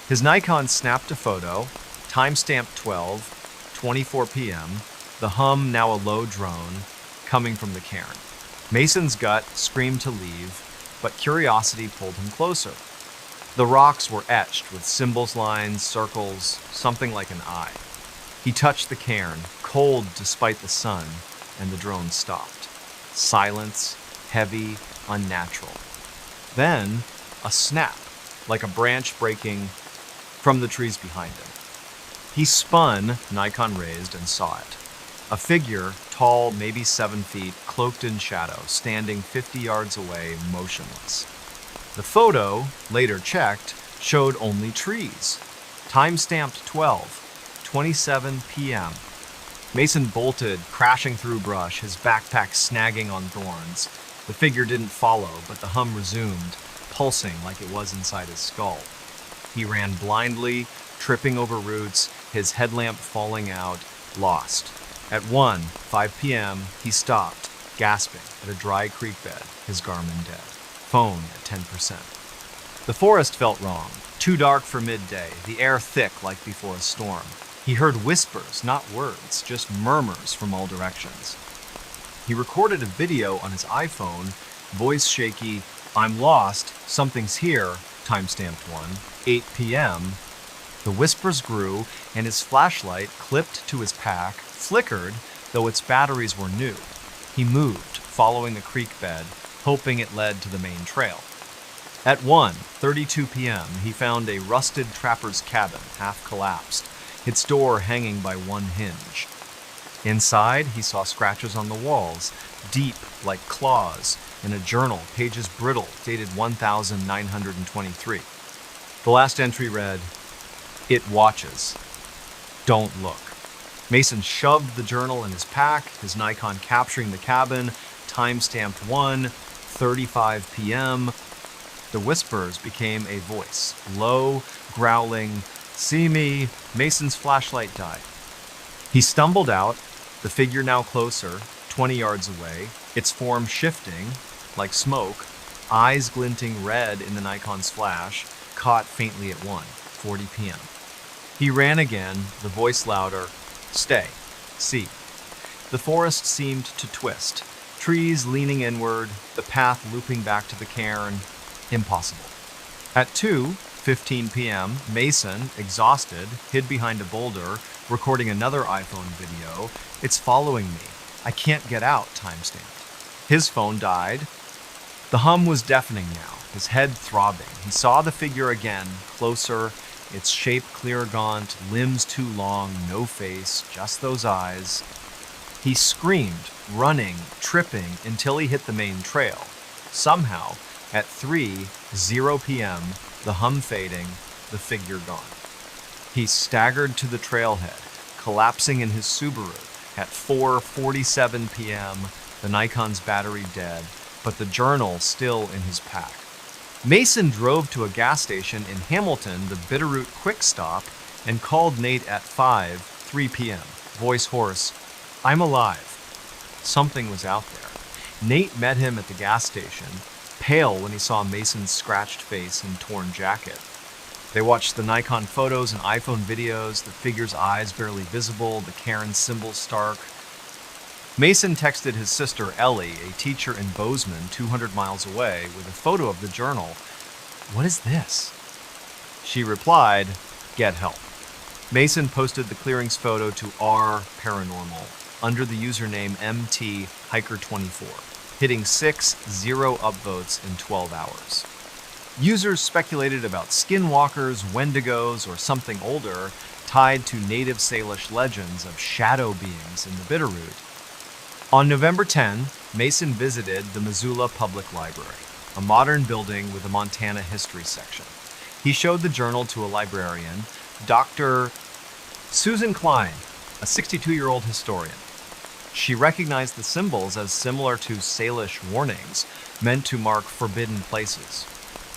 Speaker 1: His Nikon snapped a photo, time-stamped 12:24 p.m., the hum now a low drone, coming from the cairn. Mason's gut screamed to leave, but curiosity pulled him closer. The rocks were etched with symbols, lines, circles, something like an eye. He touched the cairn, cold despite the sun, and the drone stopped. Silence, heavy, unnatural. Then, a snap, like a branch breaking from the trees behind him. He spun, Nikon raised, and saw it. A figure, tall, maybe 7 feet, cloaked in shadow, standing 50 yards away, motionless. The photo, later checked, showed only trees. Time-stamped 12:27 p.m. Mason bolted, crashing through brush, his backpack snagging on thorns. The figure didn't follow, but the hum resumed, pulsing like it was inside his skull. He ran blindly, tripping over roots, his headlamp falling out, lost. At 1:05 p.m., he stopped, gasping, at a dry creek bed, his Garmin dead. phone at 10%. The forest felt wrong. Too dark for midday, the air thick like before a storm. He heard whispers, not words, just murmurs from all directions. He recorded a video on his iPhone, voice shaky, "I'm lost, something's here," timestamped 8 p.m. The whispers grew, and his flashlight, clipped to his pack, flickered, though its batteries were new. He moved, following the creek bed, hoping it led to the main trail. At 1:32 p.m., he found a rusted trapper's cabin, half collapsed, its door hanging by one hinge. Inside, he saw scratches on the walls, deep like claws, in a journal, pages brittle, dated 1923. The last entry read, "It watches. Don't look." Mason shoved the journal in his pack, his Nikon capturing the cabin, time-stamped 1:35 p.m. The whispers became a voice, low, growling, "See me." Mason's flashlight died. He stumbled out, the figure now closer, 20 yards away, its form shifting, like smoke, eyes glinting red in the Nikon's flash, caught faintly at 1:40 p.m. He ran again, the voice louder, "Stay. See." The forest seemed to twist, trees leaning inward, the path looping back to the cairn. Impossible. At 2:15 p.m., Mason, exhausted, hid behind a boulder, recording another iPhone video. "It's following me. I can't get out," timestamped. His phone died. The hum was deafening now, his head throbbing. He saw the figure again, closer, its shape clear gaunt, limbs too long, no face, just those eyes. He screamed, running, tripping, until he hit the main trail. Somehow, at 3:00 p.m., the hum fading, the figure gone. He staggered to the trailhead, collapsing in his Subaru. At 4:47 p.m., the Nikon's battery dead, but the journal still in his pack. Mason drove to a gas station in Hamilton, the Bitterroot Quick Stop, and called Nate at 5:03 p.m., voice hoarse, "I'm alive." Something was out there. Nate met him at the gas station, pale when he saw Mason's scratched face and torn jacket. They watched the Nikon photos and iPhone videos, the figure's eyes barely visible, the cairn symbol stark. Mason texted his sister Ellie, a teacher in Bozeman, 200 miles away, with a photo of the journal. "What is this?" She replied, "Get help." Mason posted the clearings photo to R Paranormal under the username MT-Hiker24, hitting 6-0 upvotes in 12 hours. Users speculated about skinwalkers, wendigos, or something older, tied to native Salish legends of shadow beings in the Bitterroot. On November 10, Mason visited the Missoula Public Library, a modern building with a Montana history section. He showed the journal to a librarian, Dr. Susan Klein, a 62-year-old historian. She recognized the symbols as similar to Salish warnings, meant to mark forbidden places.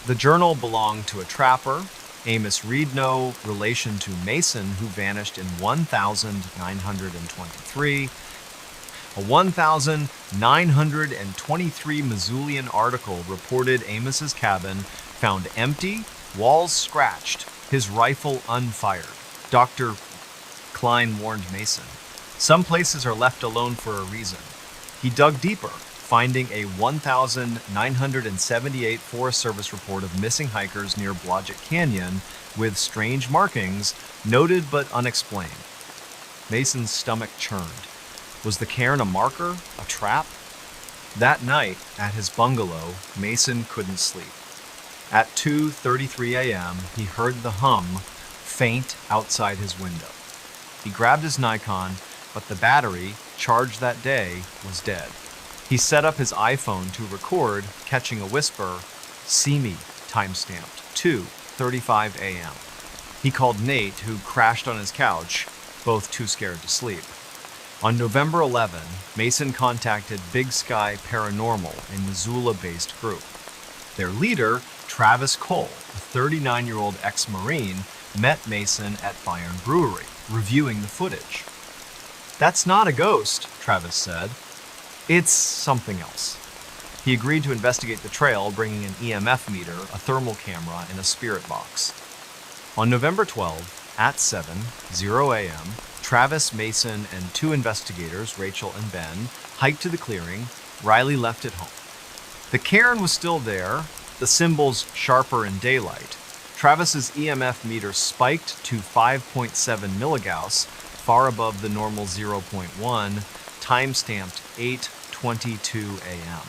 Speaker 1: The journal belonged to a trapper, Amos Reed, no relation to Mason, who vanished in 1923. A 1923 Missoulian article reported Amos's cabin found empty, walls scratched, his rifle unfired. Dr. Klein warned Mason, "Some places are left alone for a reason." He dug deeper, finding a 1978 Forest Service report of missing hikers near Blodgett Canyon with strange markings, noted but unexplained. Mason's stomach churned. Was the cairn a marker? A trap? That night, at his bungalow, Mason couldn't sleep. At 2:33 a.m., he heard the hum faint outside his window. He grabbed his Nikon, but the battery, charged that day, was dead. He set up his iPhone to record, catching a whisper, "See me," timestamped 2:35 a.m. He called Nate, who crashed on his couch, both too scared to sleep. On November 11, Mason contacted Big Sky Paranormal, a Missoula-based group. Their leader, Travis Cole, a 39-year-old ex-Marine, met Mason at Bayern Brewery, reviewing the footage. "That's not a ghost," Travis said. "It's something else." He agreed to investigate the trail, bringing an EMF meter, a thermal camera, and a spirit box. On November 12, at 7:00 a.m., Travis, Mason, and two investigators, Rachel and Ben, hiked to the clearing. Riley left it home. The cairn was still there, the symbols sharper in daylight. Travis's EMF meter spiked to 5.7 milligauss, far above the normal 0.1, time-stamped 8:22 a.m.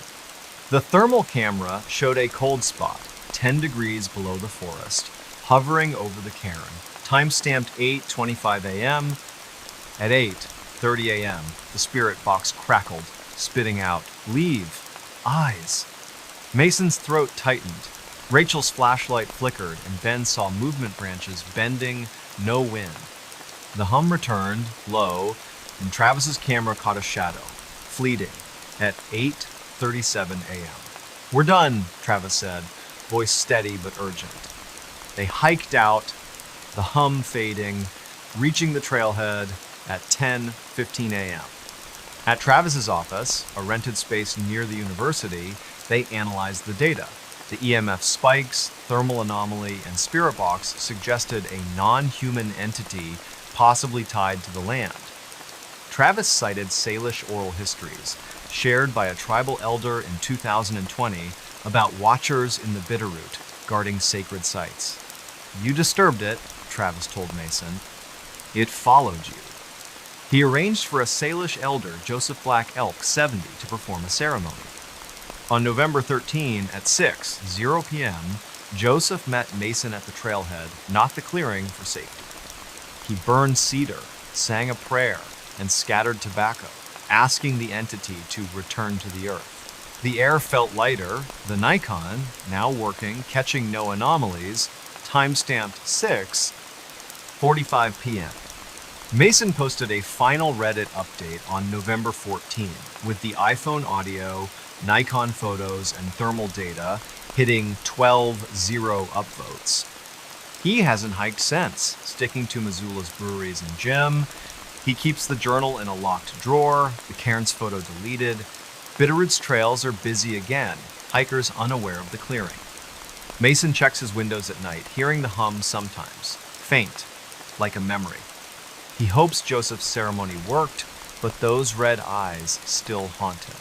Speaker 1: The thermal camera showed a cold spot, 10 degrees below the forest, hovering over the cairn, time-stamped 8:25 a.m. At 8:30 a.m., the spirit box crackled, spitting out, "Leave. Eyes." Mason's throat tightened. Rachel's flashlight flickered, and Ben saw movement branches bending, no wind. The hum returned, low, and Travis's camera caught a shadow, fleeting, at 8:37 a.m. "We're done," Travis said, voice steady but urgent. They hiked out, the hum fading, reaching the trailhead at 10:15 a.m. At Travis's office, a rented space near the university, they analyzed the data. The EMF spikes, thermal anomaly, and spirit box suggested a non-human entity possibly tied to the land. Travis cited Salish oral histories, shared by a tribal elder in 2020, about watchers in the Bitterroot guarding sacred sites. "You disturbed it," Travis told Mason. "It followed you." He arranged for a Salish elder, Joseph Black Elk, 70, to perform a ceremony. On November 13 at 6:00 p.m., Joseph met Mason at the trailhead, not the clearing, for safety. He burned cedar, sang a prayer, and scattered tobacco, asking the entity to return to the earth. The air felt lighter, the Nikon, now working, catching no anomalies, time-stamped 6:45 p.m. Mason posted a final Reddit update on November 14, with the iPhone audio, Nikon photos, and thermal data hitting 12-0 upvotes. He hasn't hiked since, sticking to Missoula's breweries and gym. He keeps the journal in a locked drawer, the cairn's photo deleted. Bitterroot's trails are busy again, hikers unaware of the clearing. Mason checks his windows at night, hearing the hum sometimes, faint, like a memory. He hopes Joseph's ceremony worked, but those red eyes still haunt him.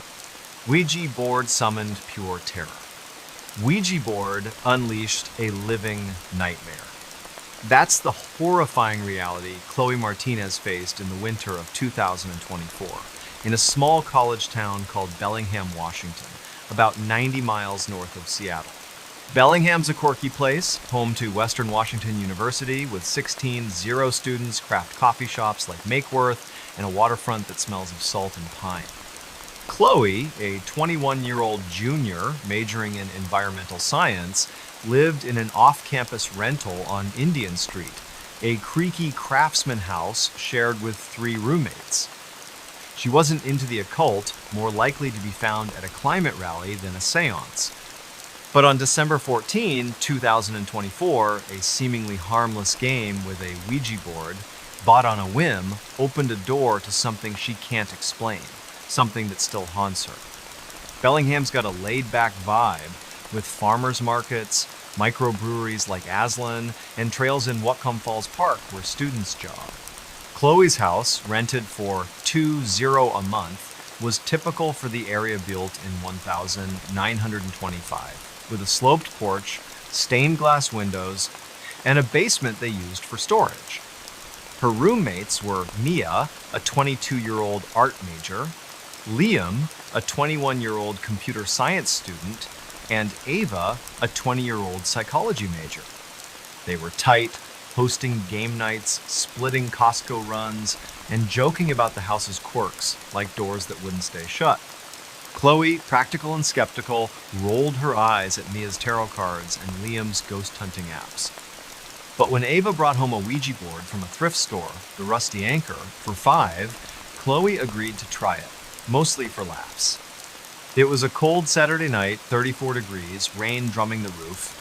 Speaker 1: Ouija board summoned pure terror. Ouija board unleashed a living nightmare. That's the horrifying reality Chloe Martinez faced in the winter of 2024 in a small college town called Bellingham, Washington, about 90 miles north of Seattle. Bellingham's a quirky place, home to Western Washington University with 16 zero students, craft coffee shops like Makeworth, and a waterfront that smells of salt and pine. Chloe, a 21-year-old junior majoring in environmental science, lived in an off-campus rental on Indian Street, a creaky craftsman house shared with 3 roommates. She wasn't into the occult, more likely to be found at a climate rally than a seance. But on December 14, 2024, a seemingly harmless game with a Ouija board, bought on a whim, opened a door to something she can't explain, something that still haunts her. Bellingham's got a laid-back vibe, with farmers markets, microbreweries like Aslan, and trails in Whatcom Falls Park where students jog. Chloe's house, rented for $2.00 a month, was typical for the area built in 1925, with a sloped porch, stained glass windows, and a basement they used for storage. Her roommates were Mia, a 22-year-old art major, Liam, a 21-year-old computer science student, and Ava, a 20-year-old psychology major. They were tight, hosting game nights, splitting Costco runs, and joking about the house's quirks, like doors that wouldn't stay shut. Chloe, practical and skeptical, rolled her eyes at Mia's tarot cards and Liam's ghost hunting apps. But when Ava brought home a Ouija board from a thrift store, the Rusty Anchor, for $5, Chloe agreed to try it, mostly for laughs. It was a cold Saturday night, 34 degrees, rain drumming the roof,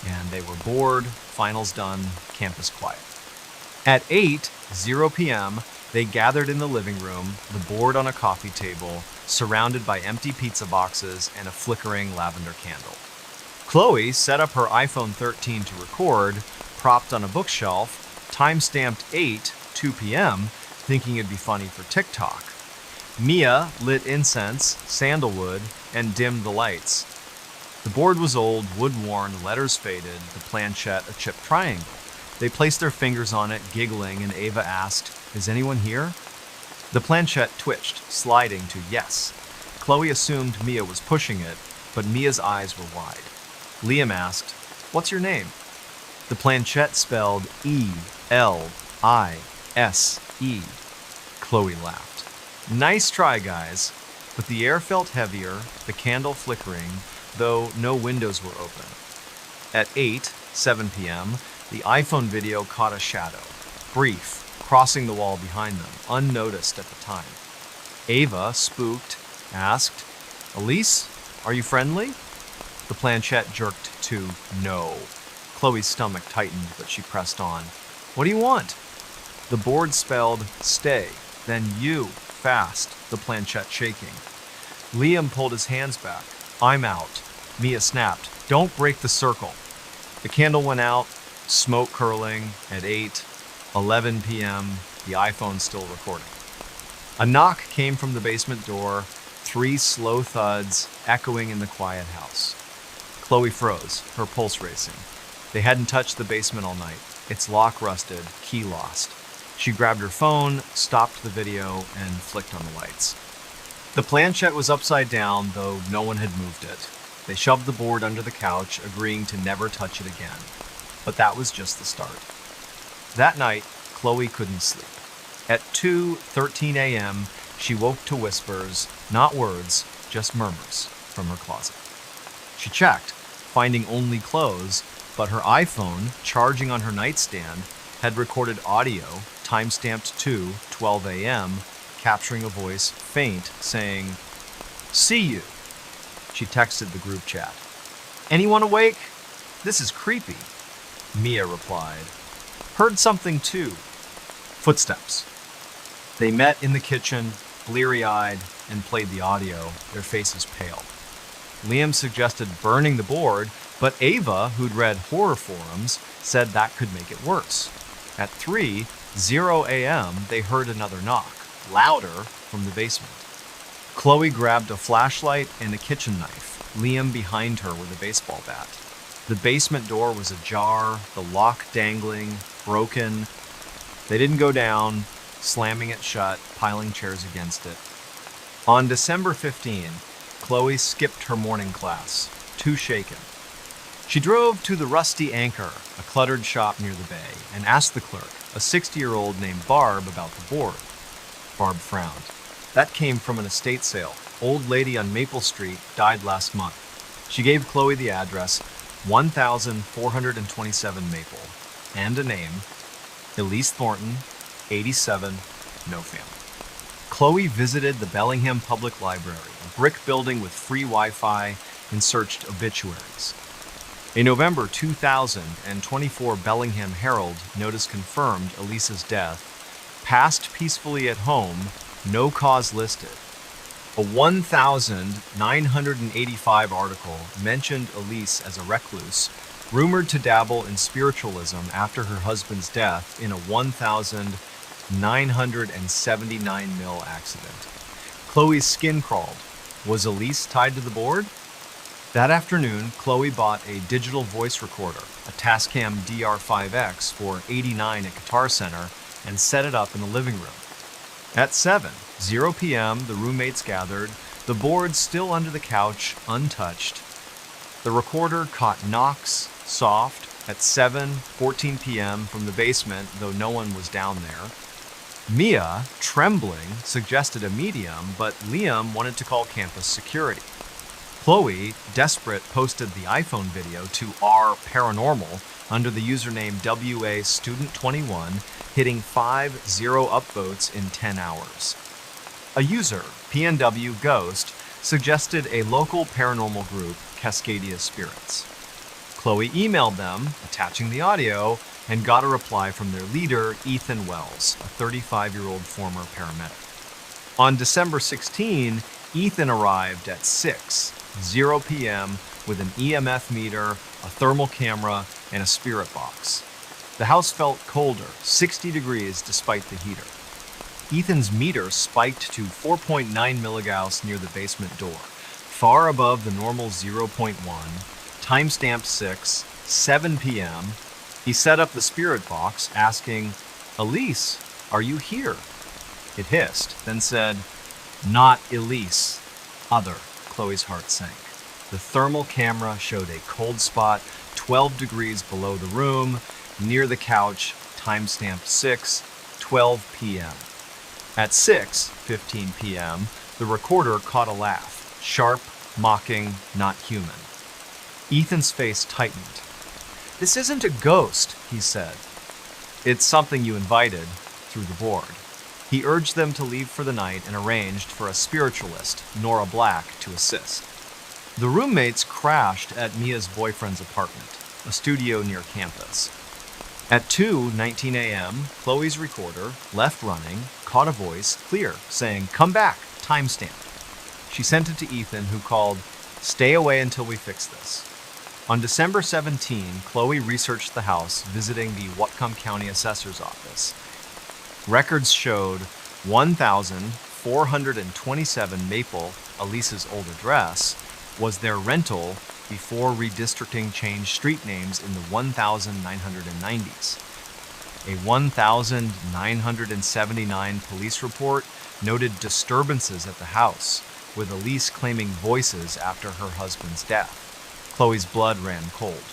Speaker 1: and they were bored, finals done, campus quiet. At 8:00 p.m., They gathered in the living room, the board on a coffee table, surrounded by empty pizza boxes and a flickering lavender candle. Chloe set up her iPhone 13 to record, propped on a bookshelf, time-stamped 2 p.m., thinking it'd be funny for TikTok. Mia lit incense, sandalwood, and dimmed the lights. The board was old, wood-worn, letters faded, the planchette a chipped triangle. They placed their fingers on it, giggling, and Ava asked, "Is anyone here?" The planchette twitched, sliding to yes. Chloe assumed Mia was pushing it, but Mia's eyes were wide. Liam asked, "What's your name?" The planchette spelled E-L-I-S-E. Chloe laughed. "Nice try, guys." But the air felt heavier, the candle flickering, though no windows were open. At 7 p.m., the iPhone video caught a shadow, brief, crossing the wall behind them, unnoticed at the time. Ava, spooked, asked, "Elise, are you friendly?" The planchette jerked to no. Chloe's stomach tightened, but she pressed on. "What do you want?" The board spelled stay, then you, fast, the planchette shaking. Liam pulled his hands back. "I'm out." Mia snapped, "Don't break the circle." The candle went out, smoke curling at 11 p.m., the iPhone still recording. A knock came from the basement door, 3 slow thuds echoing in the quiet house. Chloe froze, her pulse racing. They hadn't touched the basement all night. Its lock rusted, key lost. She grabbed her phone, stopped the video, and flicked on the lights. The planchette was upside down, though no one had moved it. They shoved the board under the couch, agreeing to never touch it again. But that was just the start. That night, Chloe couldn't sleep. At 2:13 a.m., she woke to whispers, not words, just murmurs, from her closet. She checked, finding only clothes, but her iPhone, charging on her nightstand, had recorded audio, time-stamped 2:12 a.m., capturing a voice, faint, saying, "See you." She texted the group chat. "Anyone awake? This is creepy." Mia replied, "Heard something too." Footsteps. They met in the kitchen, bleary-eyed, and played the audio, their faces pale. Liam suggested burning the board, but Ava, who'd read horror forums, said that could make it worse. At 3:00 a.m., they heard another knock, louder, from the basement. Chloe grabbed a flashlight and a kitchen knife, Liam behind her with a baseball bat. The basement door was ajar, the lock dangling, broken. They didn't go down, slamming it shut, piling chairs against it. On December 15, Chloe skipped her morning class, too shaken. She drove to the Rusty Anchor, a cluttered shop near the bay, and asked the clerk, a 60-year-old named Barb, about the board. Barb frowned. That came from an estate sale. Old lady on Maple Street died last month. She gave Chloe the address, 1427 Maple, and a name, Elise Thornton, 87, no family. Chloe visited the Bellingham Public Library, a brick building with free Wi-Fi, and searched obituaries. A November 2024 Bellingham Herald notice confirmed Elise's death. Passed peacefully at home, no cause listed. A 1985 article mentioned Elise as a recluse, rumored to dabble in spiritualism after her husband's death in a 1979 mill accident. Chloe's skin crawled. Was Elise tied to the board? That afternoon, Chloe bought a digital voice recorder, a Tascam DR5X for $89 at Guitar Center, and set it up in the living room. At 7:00 p.m., the roommates gathered, the board still under the couch, untouched. The recorder caught knocks, soft, at 7:14 p.m. from the basement, though no one was down there. Mia, trembling, suggested a medium, but Liam wanted to call campus security. Chloe, desperate, posted the iPhone video to R Paranormal under the username WAStudent21, hitting 50 upvotes in 10 hours. A user, PNW Ghost, suggested a local paranormal group, Cascadia Spirits. Chloe emailed them, attaching the audio, and got a reply from their leader, Ethan Wells, a 35-year-old former paramedic. On December 16, Ethan arrived at 6:00 p.m. with an EMF meter, a thermal camera, and a spirit box. The house felt colder, 60 degrees despite the heater. Ethan's meter spiked to 4.9 milligauss near the basement door, far above the normal 0.1, timestamp 7 p.m. He set up the spirit box, asking, "Elise, are you here?" It hissed, then said, "Not Elise, other." Chloe's heart sank. The thermal camera showed a cold spot 12 degrees below the room, near the couch, timestamp 6:12 p.m. At 6:15 p.m., the recorder caught a laugh, sharp, mocking, not human. Ethan's face tightened. "This isn't a ghost," he said. "It's something you invited through the board." He urged them to leave for the night and arranged for a spiritualist, Nora Black, to assist. The roommates crashed at Mia's boyfriend's apartment, a studio near campus. At 2:19 a.m., Chloe's recorder, left running, caught a voice, clear, saying, "Come back, timestamp." She sent it to Ethan, who called, "Stay away until we fix this." On December 17, Chloe researched the house, visiting the Whatcom County Assessor's Office. Records showed 1,427 Maple, Elise's old address, was their rental before redistricting changed street names in the 1990s. A 1,979 police report noted disturbances at the house, with Elise claiming voices after her husband's death. Chloe's blood ran cold.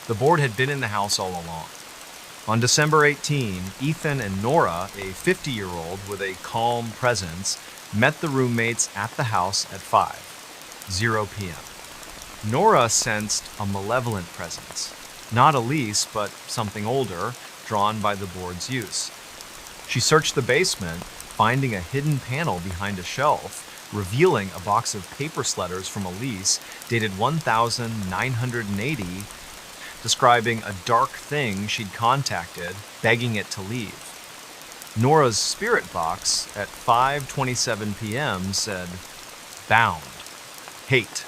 Speaker 1: The board had been in the house all along. On December 18, Ethan and Nora, a 50-year-old with a calm presence, met the roommates at the house at 5:00 p.m. Nora sensed a malevolent presence, not Elise, but something older, drawn by the board's use. She searched the basement, finding a hidden panel behind a shelf, revealing a box of paper letters from Elise dated 1980, describing a dark thing she'd contacted, begging it to leave. Nora's spirit box at 5:27 p.m. said, "Bound. Hate."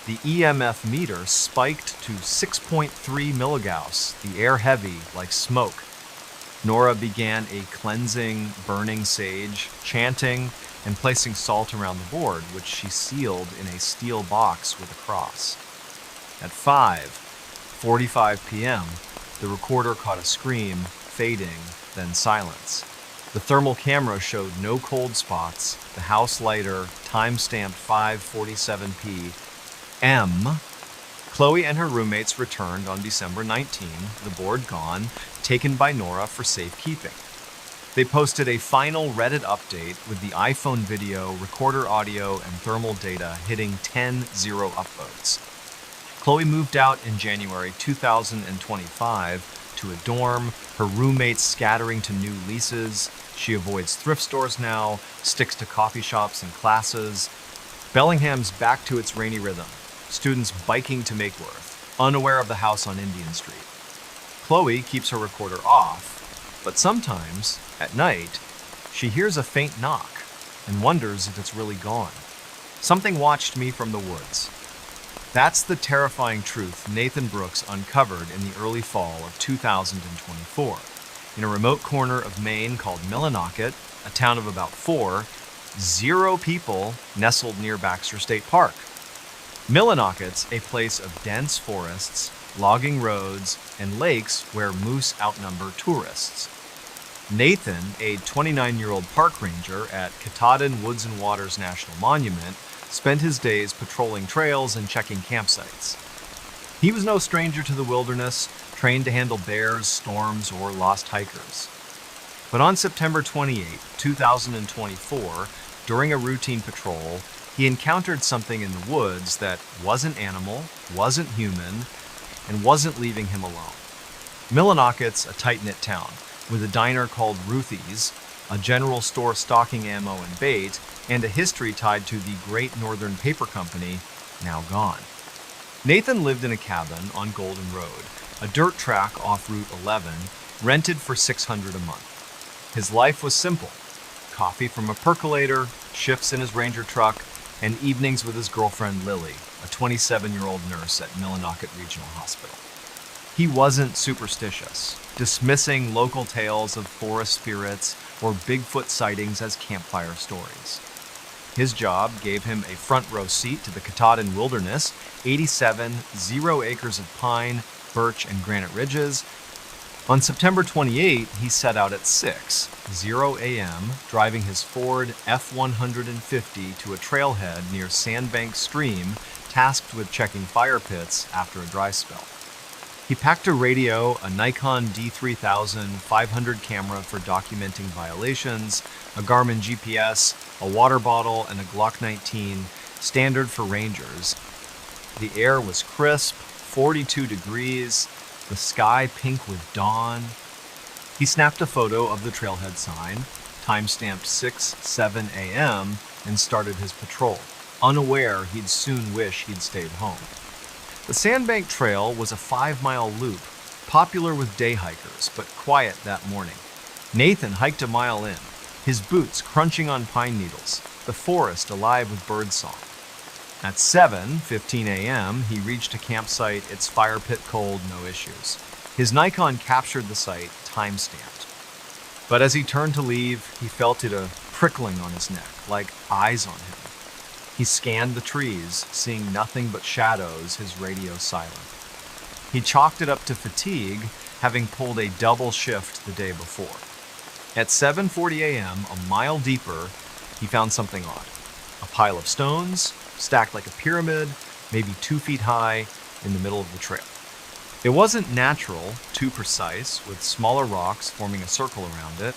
Speaker 1: The EMF meter spiked to 6.3 milligauss, the air heavy like smoke. Nora began a cleansing, burning sage, chanting, and placing salt around the board, which she sealed in a steel box with a cross. At 5:45 p.m., the recorder caught a scream, fading, then silence. The thermal camera showed no cold spots, the house lighter, timestamped 5:47 p.m. Chloe and her roommates returned on December 19, the board gone, taken by Nora for safekeeping. They posted a final Reddit update with the iPhone video, recorder audio, and thermal data hitting 10-0 upvotes. Chloe moved out in January 2025 to a dorm, her roommates scattering to new leases. She avoids thrift stores now, sticks to coffee shops and classes. Bellingham's back to its rainy rhythm, students biking to Makeworth, unaware of the house on Indian Street. Chloe keeps her recorder off, but sometimes, at night, she hears a faint knock and wonders if it's really gone. Something watched me from the woods. That's the terrifying truth Nathan Brooks uncovered in the early fall of 2024 in a remote corner of Maine called Millinocket, a town of about 0 people nestled near Baxter State Park. Millinocket's a place of dense forests, logging roads, and lakes where moose outnumber tourists. Nathan, a 29-year-old park ranger at Katahdin Woods and Waters National Monument, spent his days patrolling trails and checking campsites. He was no stranger to the wilderness, trained to handle bears, storms, or lost hikers. But on September 28, 2024, during a routine patrol, he encountered something in the woods that wasn't animal, wasn't human, and wasn't leaving him alone. Millinocket's a tight-knit town, with a diner called Ruthie's, a general store stocking ammo and bait, and a history tied to the Great Northern Paper Company, now gone. Nathan lived in a cabin on Golden Road, a dirt track off Route 11, rented for $600 a month. His life was simple: coffee from a percolator, shifts in his Ranger truck, and evenings with his girlfriend Lily, a 27-year-old nurse at Millinocket Regional Hospital. He wasn't superstitious, dismissing local tales of forest spirits or Bigfoot sightings as campfire stories. His job gave him a front row seat to the Katahdin Wilderness, 87 0 acres of pine, birch, and granite ridges. On September 28, he set out at 6:00 a.m., driving his Ford F-150 to a trailhead near Sandbank Stream, tasked with checking fire pits after a dry spell. He packed a radio, a Nikon D3000 500 camera for documenting violations, a Garmin GPS, a water bottle, and a Glock 19, standard for rangers. The air was crisp, 42 degrees, the sky pink with dawn. He snapped a photo of the trailhead sign, time-stamped 6:07 a.m., and started his patrol, unaware he'd soon wish he'd stayed home. The Sandbank Trail was a 5-mile loop, popular with day hikers, but quiet that morning. Nathan hiked a mile in, his boots crunching on pine needles, the forest alive with birdsong. At 7:15 a.m., he reached a campsite, its fire pit cold, no issues. His Nikon captured the site, time-stamped. But as he turned to leave, he felt it a prickling on his neck, like eyes on him. He scanned the trees, seeing nothing but shadows, his radio silent. He chalked it up to fatigue, having pulled a double shift the day before. At 7:40 a.m., a mile deeper, he found something odd. A pile of stones, stacked like a pyramid, maybe 2 feet high, in the middle of the trail. It wasn't natural, too precise, with smaller rocks forming a circle around it.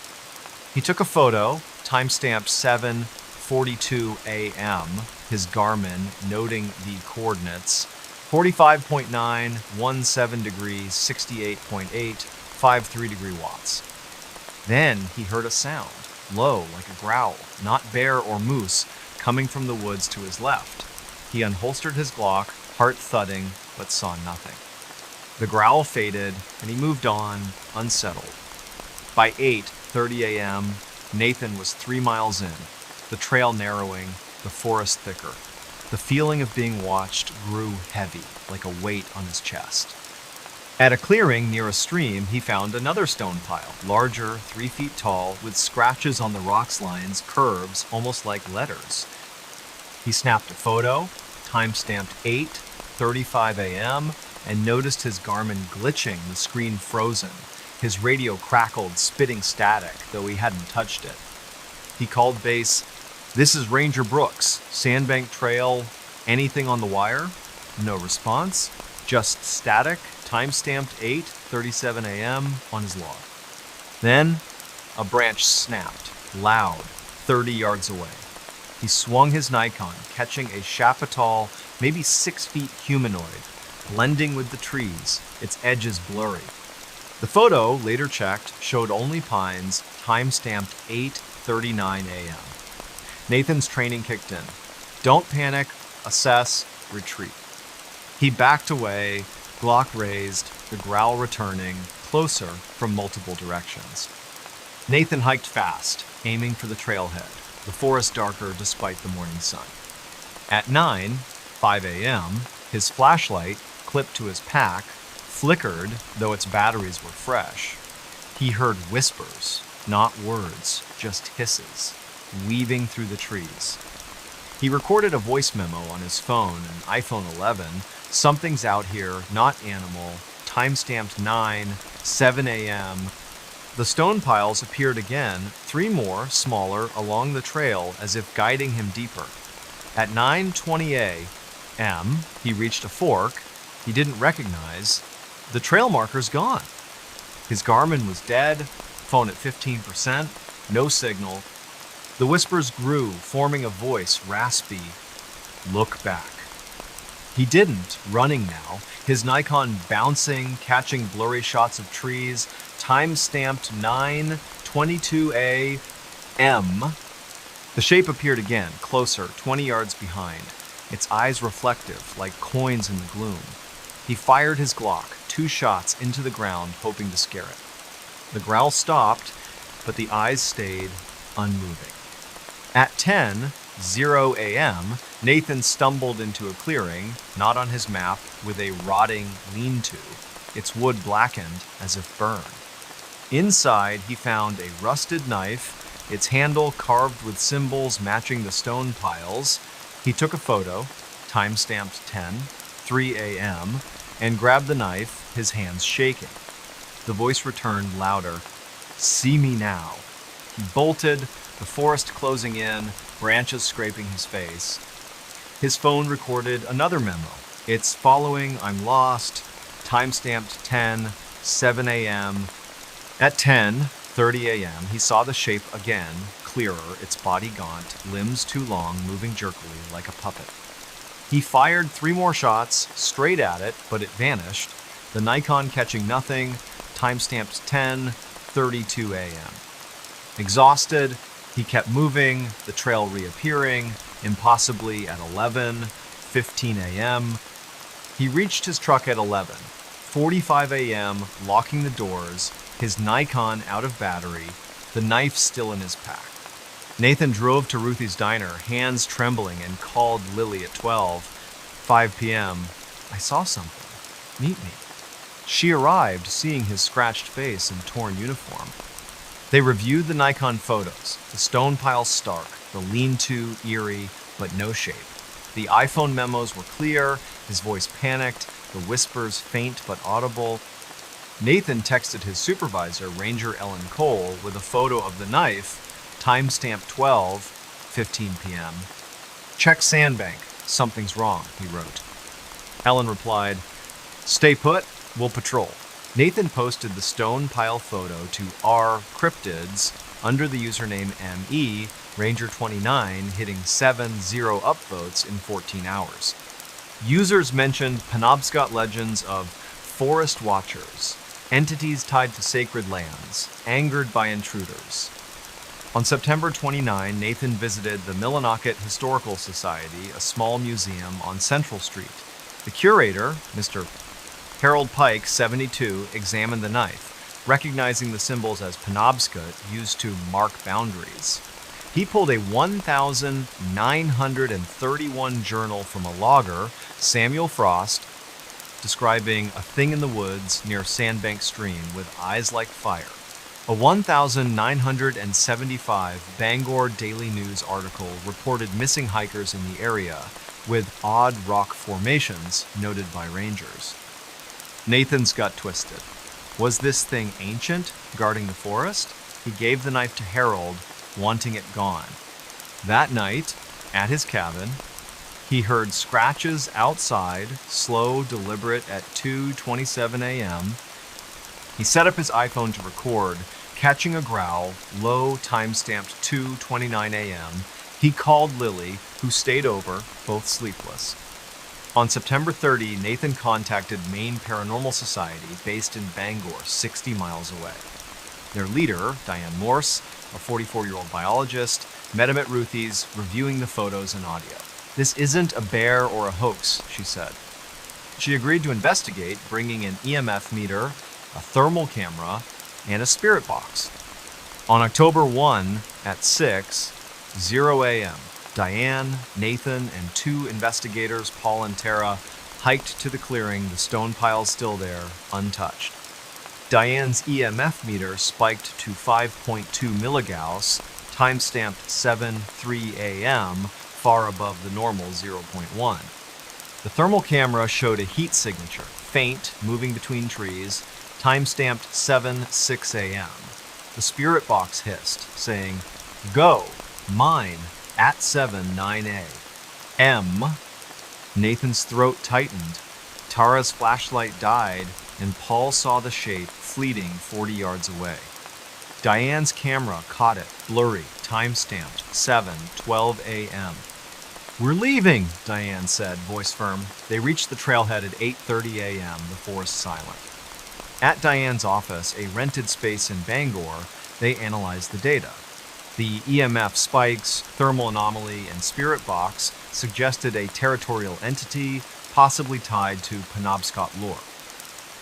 Speaker 1: He took a photo, time-stamped 7:42 a.m., his Garmin noting the coordinates: 45.9, 17 degrees, 68.8, 53 degree watts. Then he heard a sound, low like a growl, not bear or moose, coming from the woods to his left. He unholstered his Glock, heart thudding, but saw nothing. The growl faded, and he moved on, unsettled. By 8:30 a.m., Nathan was 3 miles in, the trail narrowing, the forest thicker. The feeling of being watched grew heavy, like a weight on his chest. At a clearing near a stream, he found another stone pile, larger, 3 feet tall, with scratches on the rock's lines, curves, almost like letters. He snapped a photo, time-stamped 8:35 a.m., and noticed his Garmin glitching, the screen frozen. His radio crackled, spitting static, though he hadn't touched it. He called base. "This is Ranger Brooks, Sandbank Trail, anything on the wire?" No response, just static, time-stamped 8:37 a.m. on his log. Then, a branch snapped, loud, 30 yards away. He swung his Nikon, catching a Chapital, maybe 6 feet humanoid, blending with the trees, its edges blurry. The photo, later checked, showed only pines, time-stamped 8:39 a.m. Nathan's training kicked in. Don't panic, assess, retreat. He backed away, Glock raised, the growl returning, closer from multiple directions. Nathan hiked fast, aiming for the trailhead, the forest darker despite the morning sun. At 9:05 a.m., his flashlight, clipped to his pack, flickered, though its batteries were fresh. He heard whispers, not words, just hisses, weaving through the trees. He recorded a voice memo on his phone, an iPhone 11. "Something's out here, not animal," time-stamped 9:07 a.m. The stone piles appeared again, 3 more, smaller, along the trail as if guiding him deeper. At 9:20 a.m., he reached a fork he didn't recognize. The trail marker's gone. His Garmin was dead, phone at 15%, no signal. The whispers grew, forming a voice, raspy. "Look back." He didn't, running now, his Nikon bouncing, catching blurry shots of trees, time-stamped 9:22 a.m. The shape appeared again, closer, 20 yards behind, its eyes reflective, like coins in the gloom. He fired his Glock, 2 shots into the ground, hoping to scare it. The growl stopped, but the eyes stayed unmoving. At 10:00 a.m., Nathan stumbled into a clearing, not on his map, with a rotting lean-to, its wood blackened as if burned. Inside, he found a rusted knife, its handle carved with symbols matching the stone piles. He took a photo, time-stamped 10:03 a.m., and grabbed the knife, his hands shaking. The voice returned louder. "See me now." He bolted, the forest closing in, branches scraping his face. His phone recorded another memo. "It's following, I'm lost," time-stamped 10:07 a.m. At 10:30 a.m., he saw the shape again, clearer, its body gaunt, limbs too long, moving jerkily like a puppet. He fired 3 more shots, straight at it, but it vanished, the Nikon catching nothing, time-stamped 10:32 a.m. Exhausted, he kept moving, the trail reappearing, impossibly at 11:15 a.m. He reached his truck at 11:45 a.m., locking the doors, his Nikon out of battery, the knife still in his pack. Nathan drove to Ruthie's diner, hands trembling, and called Lily at 12:05 p.m. "I saw something. Meet me." She arrived, seeing his scratched face and torn uniform. They reviewed the Nikon photos, the stone pile stark, the lean-to eerie, but no shape. The iPhone memos were clear, his voice panicked, the whispers faint but audible. Nathan texted his supervisor, Ranger Ellen Cole, with a photo of the knife, time-stamped 12:15 p.m. "Check sandbank. Something's wrong," he wrote. Ellen replied, "Stay put. We'll patrol." Nathan posted the stone pile photo to R Cryptids under the username ME Ranger29, hitting 7-0 upvotes in 14 hours. Users mentioned Penobscot legends of forest watchers, entities tied to sacred lands, angered by intruders. On September 29, Nathan visited the Millinocket Historical Society, a small museum on Central Street. The curator, Mr. Harold Pike, 72, examined the knife, recognizing the symbols as Penobscot used to mark boundaries. He pulled a 1,931 journal from a logger, Samuel Frost, describing a thing in the woods near Sandbank Stream with eyes like fire. A 1,975 Bangor Daily News article reported missing hikers in the area, with odd rock formations noted by rangers. Nathan's gut twisted. Was this thing ancient, guarding the forest? He gave the knife to Harold, wanting it gone. That night, at his cabin, he heard scratches outside, slow, deliberate, at 2:27 a.m. He set up his iPhone to record, catching a growl, low, time-stamped 2:29 a.m. He called Lily, who stayed over, both sleepless. On September 30, Nathan contacted Maine Paranormal Society, based in Bangor, 60 miles away. Their leader, Diane Morse, a 44-year-old biologist, met him at Ruthie's, reviewing the photos and audio. "This isn't a bear or a hoax," she said. She agreed to investigate, bringing an EMF meter, a thermal camera, and a spirit box. On October 1 at 6:00 a.m., Diane, Nathan, and 2 investigators, Paul and Tara, hiked to the clearing, the stone piles still there, untouched. Diane's EMF meter spiked to 5.2 milligauss, time-stamped 7:03 a.m., far above the normal 0.1. The thermal camera showed a heat signature, faint, moving between trees, time-stamped 7:06 a.m. The spirit box hissed, saying, "Go, mine, at 7:09 a.m." Nathan's throat tightened. Tara's flashlight died, and Paul saw the shape fleeting 40 yards away. Diane's camera caught it, blurry, time-stamped 7:12 a.m. "We're leaving," Diane said, voice firm. They reached the trailhead at 8:30 a.m., the forest silent. At Diane's office, a rented space in Bangor, they analyzed the data. The EMF spikes, thermal anomaly, and spirit box suggested a territorial entity, possibly tied to Penobscot lore.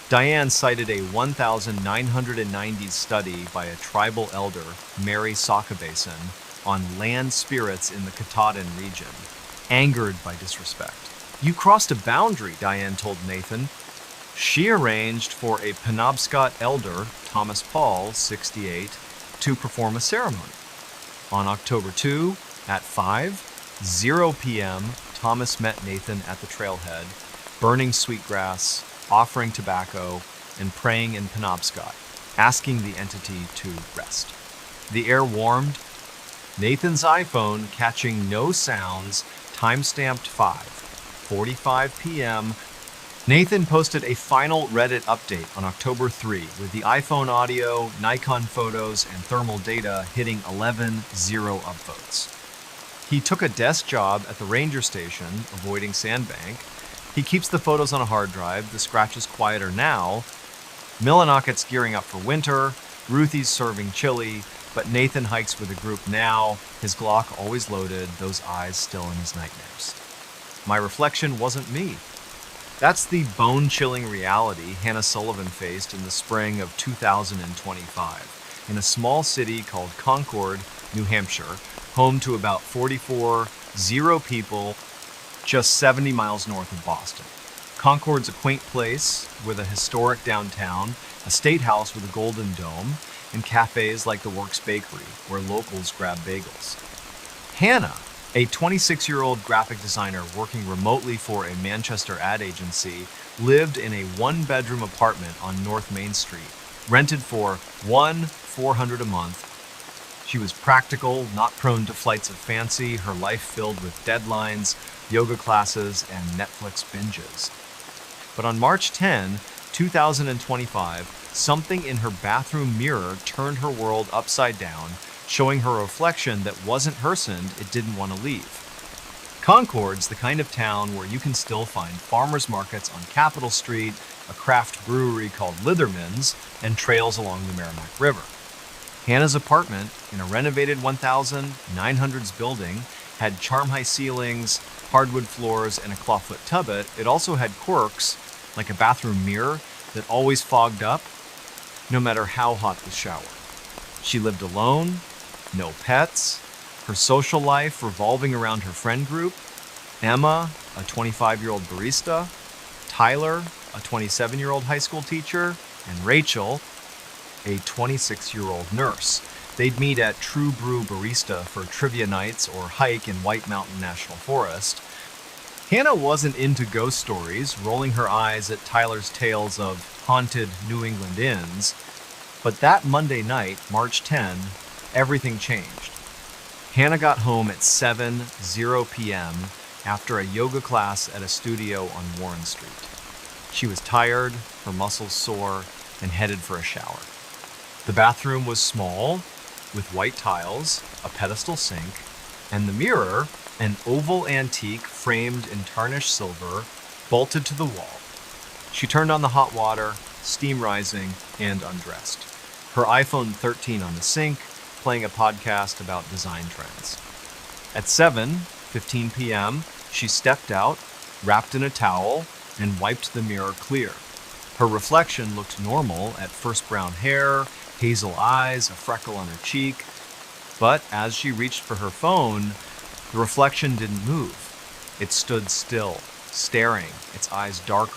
Speaker 1: Diane cited a 1990s study by a tribal elder, Mary Sakabason, on land spirits in the Katahdin region, angered by disrespect. "You crossed a boundary," Diane told Nathan. She arranged for a Penobscot elder, Thomas Paul, 68, to perform a ceremony. On October 2, at 5:00 p.m., Thomas met Nathan at the trailhead, burning sweetgrass, offering tobacco, and praying in Penobscot, asking the entity to rest. The air warmed, Nathan's iPhone catching no sounds, timestamped 5:45 p.m. Nathan posted a final Reddit update on October 3 with the iPhone audio, Nikon photos, and thermal data hitting 11,000 upvotes. He took a desk job at the ranger station, avoiding Sandbank. He keeps the photos on a hard drive. The scratch is quieter now. Millinocket's gearing up for winter. Ruthie's serving chili. But Nathan hikes with a group now. His Glock always loaded, those eyes still in his nightmares. My reflection wasn't me. That's the bone-chilling reality Hannah Sullivan faced in the spring of 2025 in a small city called Concord, New Hampshire, home to about 44,000 people, just 70 miles north of Boston. Concord's a quaint place with a historic downtown, a state house with a golden dome, and cafes like the Works Bakery, where locals grab bagels. Hannah, a 26-year-old graphic designer working remotely for a Manchester ad agency, lived in a one-bedroom apartment on North Main Street, rented for $1,400 a month. She was practical, not prone to flights of fancy, her life filled with deadlines, yoga classes, and Netflix binges. But on March 10, 2025, something in her bathroom mirror turned her world upside down, showing her a reflection that wasn't personed, it didn't want to leave. Concord's the kind of town where you can still find farmers markets on Capitol Street, a craft brewery called Litherman's, and trails along the Merrimack River. Hannah's apartment, in a renovated 1900s building, had charm-high ceilings, hardwood floors, and a clawfoot tublet. It also had quirks, like a bathroom mirror that always fogged up, no matter how hot the shower. She lived alone, no pets, her social life revolving around her friend group, Emma, a 25-year-old barista, Tyler, a 27-year-old high school teacher, and Rachel, a 26-year-old nurse. They'd meet at True Brew Barista for trivia nights or hike in White Mountain National Forest. Hannah wasn't into ghost stories, rolling her eyes at Tyler's tales of haunted New England inns. But that Monday night, March 10, everything changed. Hannah got home at 7:00 p.m. after a yoga class at a studio on Warren Street. She was tired, her muscles sore, and headed for a shower. The bathroom was small, with white tiles, a pedestal sink, and the mirror, an oval antique framed in tarnished silver, bolted to the wall. She turned on the hot water, steam rising, and undressed. Her iPhone 13 on the sink, playing a podcast about design trends. At 7:15 p.m., she stepped out, wrapped in a towel, and wiped the mirror clear. Her reflection looked normal at first brown hair, hazel eyes, a freckle on her cheek. But as she reached for her phone, the reflection didn't move. It stood still, staring, its eyes darker.